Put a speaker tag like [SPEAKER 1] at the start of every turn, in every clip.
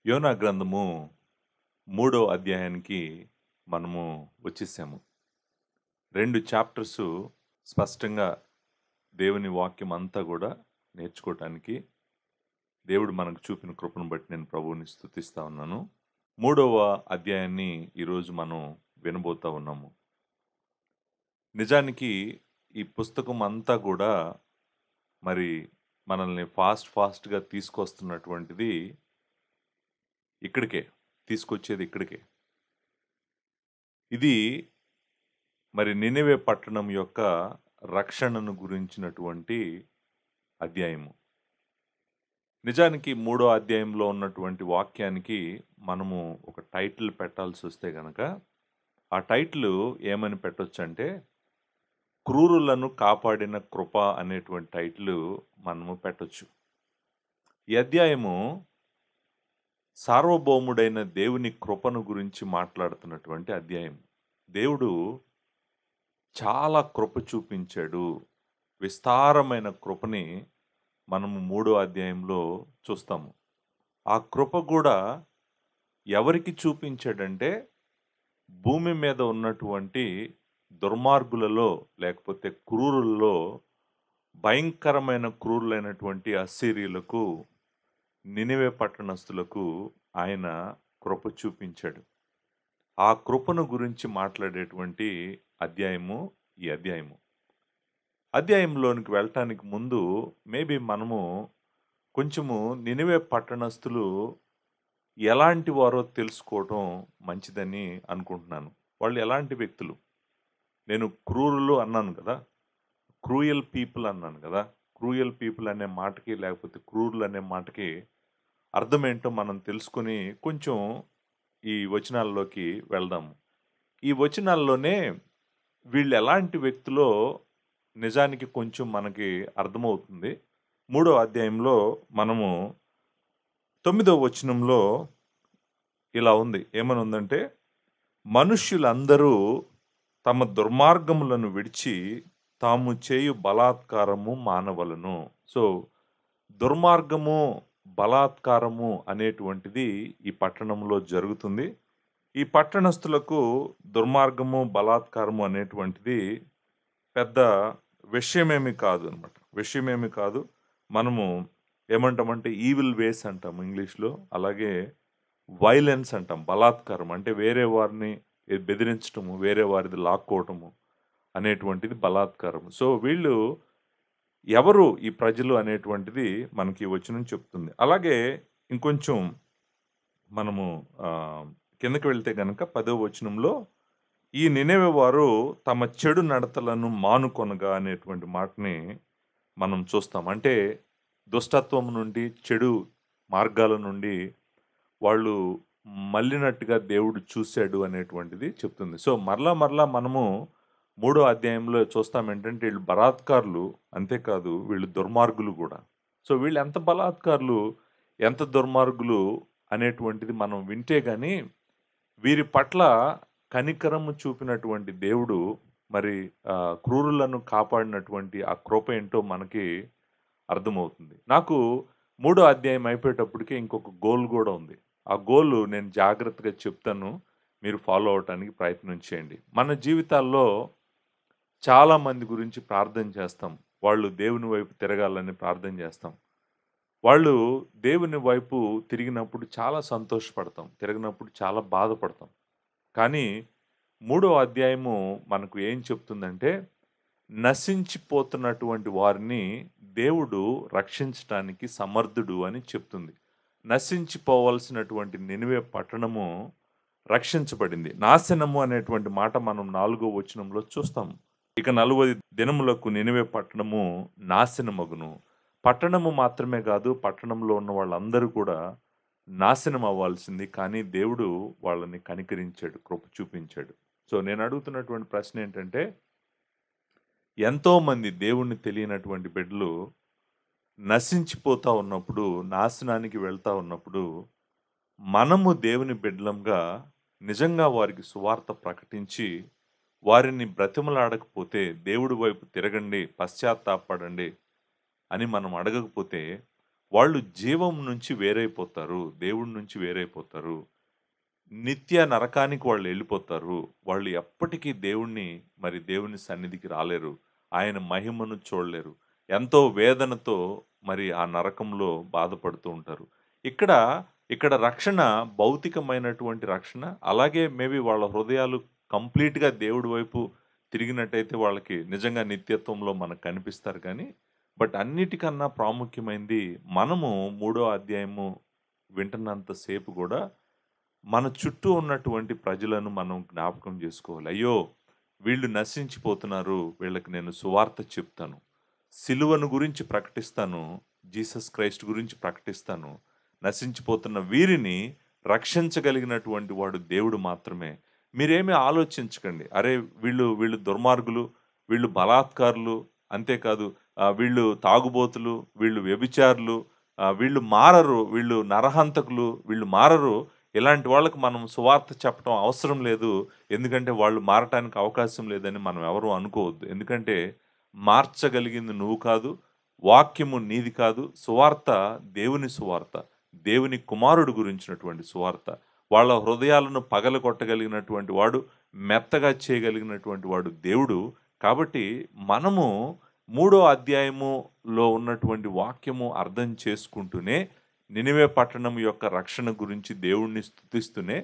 [SPEAKER 1] యోనా గ్రంథము 3వ అధ్యాయానికి మనము వచ్చేసాము. 2 చాప్టర్స్ స్పష్టంగా దేవుని వాక్యం అంతా కూడా నేర్చుకోవటానికి దేవుడు మనకు చూపిన కృపను బట్టి నేను ప్రభువుని స్తుతిస్తా ఉన్నాను. 3వ అధ్యాయాన్ని ఈరోజు మనం వినబోతా ఉన్నాము. నిజానికి ఈ పుస్తకం అంతా కూడా మరి మనల్ని ఫాస్ట్‌గా తీసుకొస్తున్నటువంటిది ఇక్కడికే. తీసుకొచ్చేది ఇక్కడికే. ఇది మరి నినివే పట్టణం యొక్క రక్షణను గురించినటువంటి అధ్యాయము. నిజానికి 3వ అధ్యాయంలో ఉన్నటువంటి వాక్యానికి మనము ఒక టైటిల్ పెట్టాల్సి వస్తే గనక ఆ టైటిల్ ఏమని పెట్టొచ్చంటే క్రూరులను కాపాడిన కృప అనేటువంటి టైటిల్ మనము పెట్టొచ్చు. ఈ అధ్యాయము సార్వభౌముడైన దేవుని కృపను గురించి మాట్లాడుతున్నటువంటి అధ్యాయం. దేవుడు చాలా కృప చూపించాడు. విస్తారమైన కృపని మనము 3వ అధ్యాయంలో చూస్తాము. ఆ కృప కూడా ఎవరికి చూపించాడంటే భూమి మీద ఉన్నటువంటి దుర్మార్గులలో లేకపోతే క్రూరులలో భయంకరమైన క్రూరులైనటువంటి అస్సీరీయులకు నినివే పట్టణస్థులకు ఆయన కృప చూపించాడు. ఆ కృపను గురించి మాట్లాడేటువంటి అధ్యాయము ఈ అధ్యాయము. అధ్యాయంలోనికి వెళ్ళటానికి ముందు మేబీ మనము కొంచెము నినివే పట్టణస్థులు ఎలాంటి వారో తెలుసుకోవటం మంచిదని అనుకుంటున్నాను. వాళ్ళు ఎలాంటి వ్యక్తులు? నేను క్రూరులు అన్నాను కదా, క్రూయల్ పీపుల్ అన్నాను కదా. క్రూయల్ పీపుల్ అనే మాటకి లేకపోతే క్రూరులు అనే మాటకి అర్థం ఏంటో మనం తెలుసుకొని కొంచెం ఈ వచనాల్లోకి వెళ్దాము. ఈ వచనాల్లోనే వీళ్ళు ఎలాంటి వ్యక్తులో నిజానికి కొంచెం మనకి అర్థమవుతుంది. 3వ అధ్యాయంలో మనము 9వ వచనంలో ఇలా ఉంది. ఏమని ఉందంటే, మనుష్యులందరూ తమ దుర్మార్గములను విడిచి తాము చేయు బలాత్కారము మానవలను. సో దుర్మార్గము, బలాత్కారము అనేటువంటిది ఈ పట్టణంలో జరుగుతుంది. ఈ పట్టణస్థులకు దుర్మార్గము, బలాత్కారము అనేటువంటిది పెద్ద విషయమేమి కాదు అనమాట. విషయమేమి కాదు. మనము ఏమంటామంటే ఈవిల్ వేస్ అంటాం ఇంగ్లీష్‌లో. అలాగే వైలెన్స్ అంటాం. బలాత్కారం అంటే వేరే వారిని బెదిరించటము, వేరే వారిది లాక్కోవటము అనేటువంటిది బలాత్కారం. సో వీళ్ళు ఎవరు ఈ ప్రజలు అనేటువంటిది మనకి ఈ వచనం చెప్తుంది. అలాగే ఇంకొంచెం మనము కిందకి వెళ్తే గనక 10వ వచనంలో ఈ నినెవె వారు తమ చెడు నడతలను మానుకొనగా అనేటువంటి మాటని మనం చూస్తాం. అంటే దుష్టత్వం నుండి, చెడు మార్గాల నుండి వాళ్ళు మళ్ళినట్టుగా దేవుడు చూశాడు అనేటువంటిది చెప్తుంది. సో మరలా మనము 3వ అధ్యాయంలో చూస్తాం ఏంటంటే వీళ్ళు బలాత్కారులు, అంతేకాదు వీళ్ళు దుర్మార్గులు కూడా. సో వీళ్ళు ఎంత బలాత్కారులు, ఎంత దుర్మార్గులు అనేటువంటిది మనం వింటే గాని వీరి పట్ల కనికరము చూపినటువంటి దేవుడు మరి క్రూరులను కాపాడినటువంటి ఆ కృప ఏంటో మనకి అర్థమవుతుంది. నాకు 3వ అధ్యాయం అయిపోయేటప్పటికి ఇంకొక గోల్ కూడా ఉంది. ఆ గోల్ నేను జాగ్రత్తగా చెప్తాను. మీరు ఫాలో అవ్వటానికి ప్రయత్నం చేయండి. మన జీవితాల్లో చాలా మంది గురించి ప్రార్థన చేస్తాం. వాళ్ళు దేవుని వైపు తిరగాలని ప్రార్థన చేస్తాం. వాళ్ళు దేవుని వైపు తిరిగినప్పుడు చాలా సంతోషపడతాం. తిరిగినప్పుడు చాలా బాధపడతాం. కానీ 3వ అధ్యాయము మనకు ఏం చెప్తుందంటే, నశించిపోతున్నటువంటి వారిని దేవుడు రక్షించటానికి సమర్థుడు అని చెప్తుంది. నశించిపోవలసినటువంటి నినివే పట్టణము రక్షించబడింది. నాశనము అనేటువంటి మాట మనం 4వ వచనంలో చూస్తాం. ఇక 40 దినములకు నినివే పట్టణము నాశనమగును. పట్టణము మాత్రమే కాదు, పట్టణంలో ఉన్న వాళ్ళందరూ కూడా నాశనం అవ్వాల్సింది. కానీ దేవుడు వాళ్ళని కనికరించాడు, కృప చూపించాడు. సో నేను అడుగుతున్నటువంటి ప్రశ్న ఏంటంటే, ఎంతోమంది దేవుణ్ణి తెలియనటువంటి బిడ్డలు నశించిపోతా ఉన్నప్పుడు, నాశనానికి వెళ్తా ఉన్నప్పుడు, మనము దేవుని బిడ్డలంగా నిజంగా వారికి సువార్త ప్రకటించి వారిని బ్రతిమలాడకపోతే, దేవుడి వైపు తిరగండి, పశ్చాత్తాపపడండి అని మనం అడగకపోతే వాళ్ళు జీవం నుంచి వేరైపోతారు. దేవుడి నుంచి వేరైపోతారు. నిత్య నరకానికి వాళ్ళు వెళ్ళిపోతారు. వాళ్ళు ఎప్పటికీ దేవుని సన్నిధికి రాలేరు. ఆయన మహిమను చూడలేరు. ఎంతో వేదనతో మరి ఆ నరకంలో బాధపడుతూ ఉంటారు. ఇక్కడ, ఇక్కడ రక్షణ భౌతికమైనటువంటి రక్షణ. అలాగే మేబీ వాళ్ళ హృదయాలు కంప్లీట్‌గా దేవుడి వైపు తిరిగినట్టయితే వాళ్ళకి నిజంగా నిత్యత్వంలో మనకు కనిపిస్తారు కానీ, బట్ అన్నిటికన్నా ప్రాముఖ్యమైనది మనము మూడో అధ్యాయము వింటున్నంత సేపు గూడా మన చుట్టూ ఉన్నటువంటి ప్రజలను మనం జ్ఞాపకం చేసుకోవాలి. అయ్యో! వీళ్ళు నశించిపోతున్నారు. వీళ్ళకి నేను సువార్త చెప్తాను. సిలువను గురించి ప్రకటిస్తాను. జీసస్ క్రైస్ట్ గురించి ప్రకటిస్తాను. నశించిపోతున్న వీరిని రక్షించగలిగినటువంటి వాడు దేవుడు మాత్రమే. మీరేమీ ఆలోచించకండి. అరే! వీళ్ళు దుర్మార్గులు, వీళ్ళు బలాత్కారులు, అంతేకాదు వీళ్ళు తాగుబోతులు, వీళ్ళు వ్యభిచారులు, వీళ్ళు మారరు, వీళ్ళు నరహంతకులు, వీళ్ళు మారరు. ఇలాంటి వాళ్ళకి మనం సువార్త చెప్పడం అవసరం లేదు. ఎందుకంటే వాళ్ళు మారటానికి అవకాశం లేదని మనం ఎవరు అనుకోవద్దు. ఎందుకంటే మార్చగలిగింది నువ్వు కాదు. వాక్యము నీది కాదు. సువార్త దేవుని సువార్త. దేవుని కుమారుడు గురించినటువంటి సువార్త. వాళ్ళ హృదయాలను పగలగొట్టగలిగినటువంటి వాడు, మెత్తగా చేయగలిగినటువంటి వాడు దేవుడు. కాబట్టి మనము మూడో అధ్యాయములో ఉన్నటువంటి వాక్యము అర్థం చేసుకుంటూనే నినివే పట్టణం యొక్క రక్షణ గురించి దేవుణ్ణి స్తుతిస్తూనే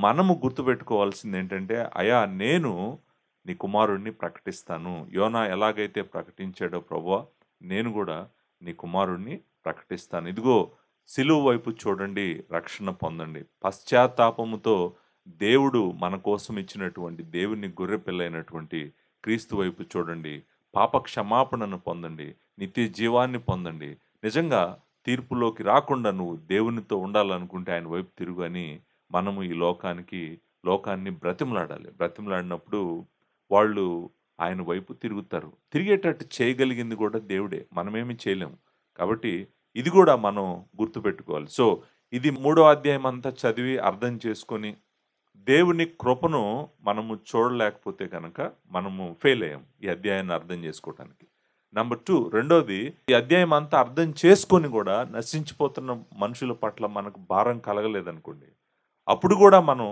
[SPEAKER 1] మనము గుర్తుపెట్టుకోవాల్సింది ఏంటంటే, అయా నేను నీ కుమారుడిని ప్రకటిస్తాను. యోనా ఎలాగైతే ప్రకటించాడో ప్రభువా, నేను కూడా నీ కుమారుడిని ప్రకటిస్తాను. ఇదిగో సిలువ వైపు చూడండి, రక్షణ పొందండి. పశ్చాత్తాపముతో దేవుడు మన కోసం ఇచ్చినటువంటి దేవుని గొర్రెపిల్లైనటువంటి క్రీస్తు వైపు చూడండి. పాప క్షమాపణను పొందండి. నిత్య జీవాన్ని పొందండి. నిజంగా తీర్పులోకి రాకుండా నువ్వు దేవునితో ఉండాలనుకుంటే ఆయన వైపు తిరుగు అని మనము ఈ లోకాన్ని బ్రతిమలాడాలి. బ్రతిమలాడినప్పుడు వాళ్ళు ఆయన వైపు తిరుగుతారు. తిరిగేటట్టు చేయగలిగింది కూడా దేవుడే. మనమేమి చేయలేము. కాబట్టి ఇది కూడా మనం గుర్తుపెట్టుకోవాలి. సో, ఇది మూడో అధ్యాయం అంతా చదివి అర్థం చేసుకొని దేవుని కృపను మనము చూడలేకపోతే గనక మనము ఫెయిల్ అయ్యాం ఈ అధ్యాయాన్ని అర్థం చేసుకోవటానికి. నంబర్ 2 రెండోది, ఈ అధ్యాయం అంతా అర్థం చేసుకొని కూడా నశించిపోతున్న మనుషుల పట్ల మనకు భారం కలగలేదనుకోండి. అప్పుడు కూడా మనం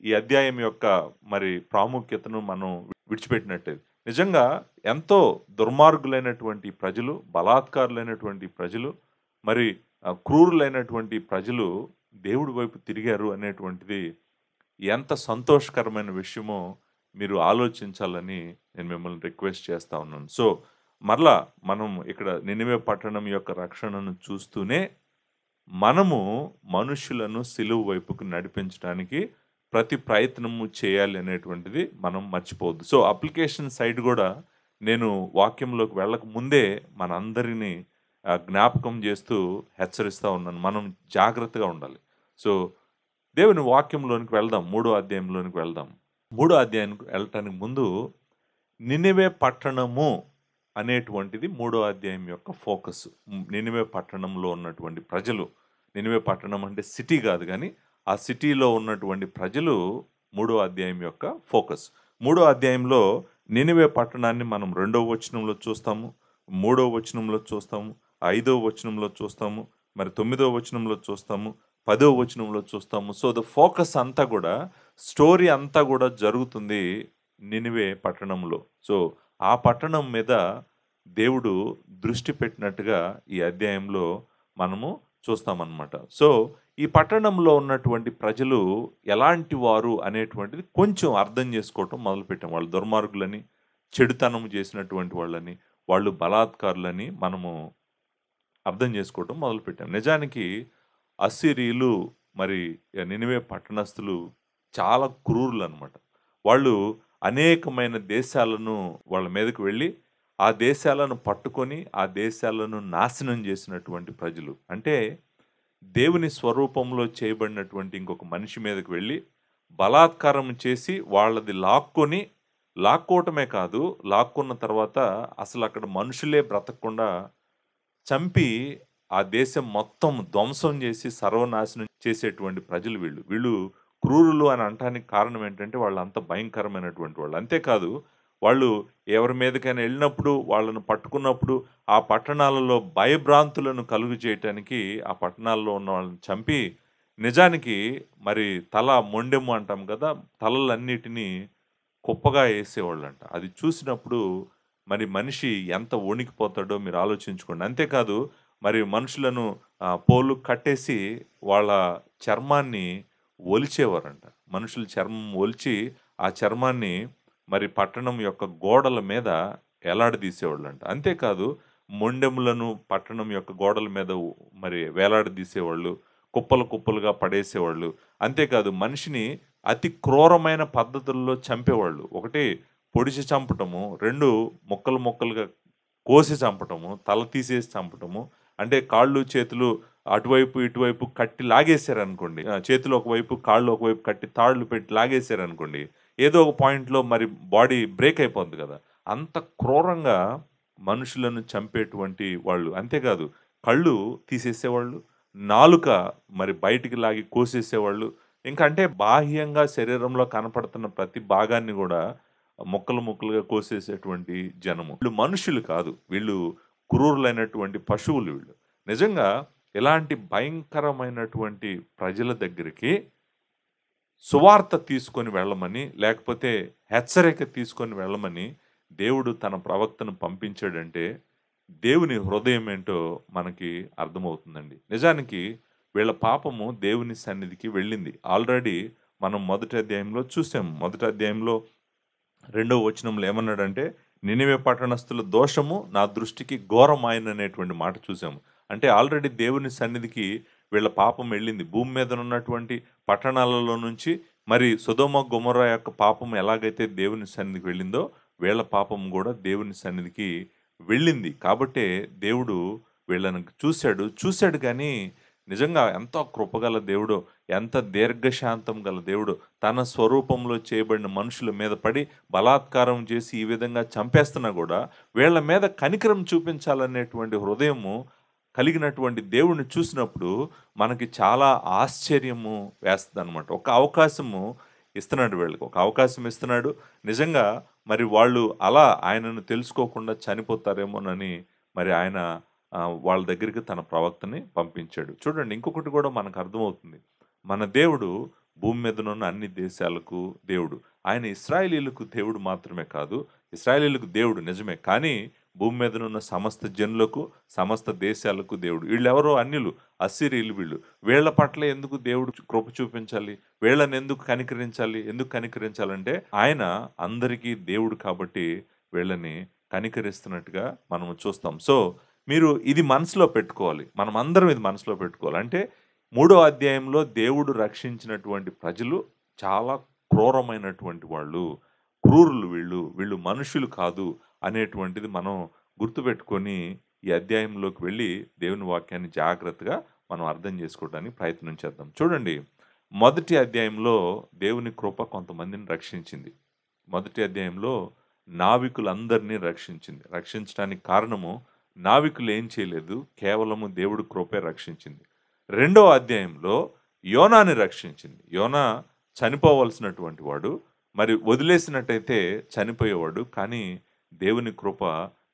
[SPEAKER 1] ఈ అధ్యాయం యొక్క మరి ప్రాముఖ్యతను మనం విడిచిపెట్టినట్టే. నిజంగా ఎంతో దుర్మార్గులైనటువంటి ప్రజలు, బలాత్కారులైనటువంటి ప్రజలు, మరి క్రూరులైనటువంటి ప్రజలు దేవుడి వైపు తిరిగారు అనేటువంటిది ఎంత సంతోషకరమైన విషయమో మీరు ఆలోచించాలని నేను మిమ్మల్ని రిక్వెస్ట్ చేస్తా ఉన్నాను. సో, మరలా మనం ఇక్కడ నినివే పట్టణం యొక్క రక్షణను చూస్తూనే మనము మనుషులను సిలువ వైపుకు నడిపించడానికి ప్రతి ప్రయత్నము చేయాలి అనేటువంటిది మనం మర్చిపోవద్దు. సో, అప్లికేషన్ సైడ్ కూడా నేను వాక్యంలోకి వెళ్ళక ముందే మనందరినీ జ్ఞాపకం చేస్తూ హెచ్చరిస్తా ఉన్నాను. మనం జాగ్రత్తగా ఉండాలి. సో, దేవుని వాక్యంలోనికి వెళ్దాం. మూడో అధ్యాయంలోనికి వెళ్దాం. మూడో అధ్యాయానికి వెళ్ళటానికి ముందు నినివే పట్టణము అనేటువంటిది మూడో అధ్యాయం యొక్క ఫోకస్. నినివే పట్టణంలో ఉన్నటువంటి ప్రజలు, నినివే పట్టణం అంటే సిటీ కాదు కానీ ఆ సిటీలో ఉన్నటువంటి ప్రజలు మూడో అధ్యాయం యొక్క ఫోకస్. మూడో అధ్యాయంలో నినివే పట్టణాన్ని మనం 2వ వచనంలో చూస్తాము, 3వ వచనంలో చూస్తాము, 5వ వచనంలో చూస్తాము, మరి 9వ వచనంలో చూస్తాము, 10వ వచనంలో చూస్తాము. సో ద ఫోకస్ అంతా కూడా, స్టోరీ అంతా కూడా జరుగుతుంది నినివే పట్టణంలో. సో ఆ పట్టణం మీద దేవుడు దృష్టి పెట్టినట్టుగా ఈ అధ్యాయంలో మనము చూస్తామన్నమాట. సో ఈ పట్టణంలో ఉన్నటువంటి ప్రజలు ఎలాంటి వారు అనేటువంటిది కొంచెం అర్థం చేసుకోవటం మొదలుపెట్టాం. వాళ్ళు దుర్మార్గులని, చెడుతనం చేసినటువంటి వాళ్ళని, వాళ్ళు బలాత్కారులని మనము అర్థం చేసుకోవటం మొదలుపెట్టాం. నిజానికి అస్సిరీలు మరి నినివే పట్టణస్థులు చాలా క్రూరులు అనమాట. వాళ్ళు అనేకమైన దేశాలను వాళ్ళ మీదకు వెళ్ళి ఆ దేశాలను పట్టుకొని ఆ దేశాలను నాశనం చేసినటువంటి ప్రజలు. అంటే దేవుని స్వరూపంలో చేయబడినటువంటి ఇంకొక మనిషి మీదకి వెళ్ళి బలాత్కారం చేసి వాళ్ళది లాక్కోవటమే కాదు, లాక్కున్న తర్వాత అసలు అక్కడ మనుషులే బ్రతకకుండా చంపి ఆ దేశం మొత్తం ధ్వంసం చేసి సర్వనాశనం చేసేటువంటి ప్రజలు వీళ్ళు క్రూరులు అని అనటానికి కారణం ఏంటంటే వాళ్ళు అంత భయంకరమైనటువంటి వాళ్ళు. అంతేకాదు, వాళ్ళు ఎవరి మీదకైనా వెళ్ళినప్పుడు, వాళ్ళను పట్టుకున్నప్పుడు, ఆ పట్టణాలలో భయభ్రాంతులను కలుగు చేయటానికి ఆ పట్టణాల్లో ఉన్న వాళ్ళని చంపి, నిజానికి మరి తల మొండెము అంటాం కదా! తలలన్నిటిని కుప్పగా ఏసేవాళ్ళంట. అది చూసినప్పుడు మరి మనిషి ఎంత వణికిపోతాడో మీరు ఆలోచించుకోండి. అంతేకాదు మరి మనుషులను పోళ్ళు కట్టేసి వాళ్ళ చర్మాన్ని ఒలిచేవారంట. మనుషుల చర్మం ఒలిచి, ఆ చర్మాన్ని మరి పట్టణం యొక్క గోడల మీద ఎలాడదీసేవాళ్ళంట. అంతేకాదు మొండెములను పట్టణం యొక్క గోడల మీద మరి వేలాడదీసేవాళ్ళు. కుప్పలు కుప్పలుగా పడేసేవాళ్ళు. అంతేకాదు మనిషిని అతి క్రూరమైన పద్ధతుల్లో చంపేవాళ్ళు. ఒకటి పొడిచి చంపటము, 2 ముక్కలు ముక్కలుగా కోసి చంపటము, తల తీసేసి చంపటము. అంటే కాళ్ళు, చేతులు అటువైపు, ఇటువైపు కట్టి లాగేశారనుకోండి. చేతులు ఒకవైపు, కాళ్ళు ఒకవైపు కట్టి తాళ్ళు పెట్టి లాగేశారనుకోండి. ఏదో ఒక పాయింట్‌లో మరి బాడీ బ్రేక్ అయిపోద్ది కదా! అంత క్రూరంగా మనుషులను చంపేటువంటి వాళ్ళు. అంతేకాదు కళ్ళు తీసేసేవాళ్ళు. నాలుక మరి బయటికి లాగి కోసేసేవాళ్ళు. ఇంకా అంటే బాహ్యంగా శరీరంలో కనపడుతున్న ప్రతి భాగాన్ని గూడా ముక్కలు ముక్కలుగా కోసేసేటువంటి జనము. వీళ్ళు మనుషులు కాదు. వీళ్ళు క్రూరులైనటువంటి పశువులు వీళ్ళు. నిజంగా ఇలాంటి భయంకరమైనటువంటి ప్రజల దగ్గరికి సువార్త తీసుకొని వెళ్ళమని, లేకపోతే హెచ్చరిక తీసుకొని వెళ్ళమని దేవుడు తన ప్రవక్తను పంపించాడంటే, దేవుని హృదయం ఏంటో మనకి అర్థమవుతుందండి. నిజానికి వీళ్ళ పాపము దేవుని సన్నిధికి వెళ్ళింది. ఆల్రెడీ మనం మొదటి అధ్యాయంలో చూసాం. మొదటి అధ్యాయంలో 2వ వచనంలో ఏమన్నాడంటే, నినివే పట్టణస్థుల దోషము నా దృష్టికి ఘోరమాయననేటువంటి మాట చూసాము. అంటే ఆల్రెడీ దేవుని సన్నిధికి వీళ్ళ పాపం వెళ్ళింది. భూమి మీద ఉన్నటువంటి పట్టణాలలో నుంచి మరి సొదొమ, గొమొర్రా యొక్క పాపం ఎలాగైతే దేవుని సన్నిధికి వెళ్ళిందో, వీళ్ళ పాపం గూడా దేవుని సన్నిధికి వెళ్ళింది. కాబట్టే దేవుడు వీళ్ళని చూసాడు. చూసాడు గానీ నిజంగా ఎంతో కృపగల దేవుడో, ఎంత దీర్ఘశాంతం గల దేవుడో, తన స్వరూపంలో చేయబడిన మనుషుల మీద పడి బలాత్కారం చేసి ఈ విధంగా చంపేస్తున్నా గూడా, వీళ్ళ మీద కనికరం చూపించాలనేటువంటి హృదయము కలిగినటువంటి దేవుడిని చూసినప్పుడు మనకి చాలా ఆశ్చర్యము వేస్తదనమాట. ఒక అవకాశము ఇస్తున్నాడు వీళ్ళకి. ఒక అవకాశం ఇస్తున్నాడు. నిజంగా మరి వాళ్ళు అలా ఆయనను తెలుసుకోకుండా చనిపోతారేమోనని మరి ఆయన వాళ్ళ దగ్గరికి తన ప్రవక్తని పంపించాడు. చూడండి ఇంకొకటి గూడా మనకు అర్థమవుతుంది. మన దేవుడు భూమి మీదనున్న అన్ని దేశాలకు దేవుడు. ఆయన ఇశ్రాయేలీయులకు దేవుడు మాత్రమే కాదు, ఇశ్రాయేలీయులకు దేవుడు నిజమే. కానీ భూమి మీదనున్న సమస్త జనులకు, సమస్త దేశాలకు దేవుడు. వీళ్ళెవరో అన్యులు, అస్సీరీయులు వీళ్ళు. వీళ్ళ పట్ల ఎందుకు దేవుడు కృప చూపించాలి? వీళ్ళని ఎందుకు కనికరించాలి? ఎందుకు కనికరించాలంటే ఆయన అందరికీ దేవుడు కాబట్టి వీళ్ళని కనికరిస్తున్నట్టుగా మనము చూస్తాం. సో మీరు ఇది మనసులో పెట్టుకోవాలి. మనమందరం ఇది మనసులో పెట్టుకోవాలి. అంటే 3వ అధ్యాయంలో దేవుడు రక్షించినటువంటి ప్రజలు చాలా క్రూరమైనటువంటి వాళ్ళు. క్రూరులు వీళ్ళు. వీళ్ళు మనుషులు కాదు అనేటువంటిది మనం గుర్తుపెట్టుకొని ఈ అధ్యాయంలోకి వెళ్ళి దేవుని వాక్యాన్ని జాగ్రత్తగా మనం అర్థం చేసుకోవడానికి ప్రయత్నం చేద్దాం. చూడండి మొదటి అధ్యాయంలో దేవుని కృప కొంతమందిని రక్షించింది. మొదటి అధ్యాయంలో నావికులందరినీ రక్షించింది. రక్షించడానికి కారణము నావికులు ఏం చేయలేదు, కేవలము దేవుడి కృపే రక్షించింది. 2వ అధ్యాయంలో యోనాని రక్షించింది. యోనా చనిపోవలసినటువంటి వాడు, మరి వదిలేసినట్టయితే చనిపోయేవాడు. కానీ దేవుని కృప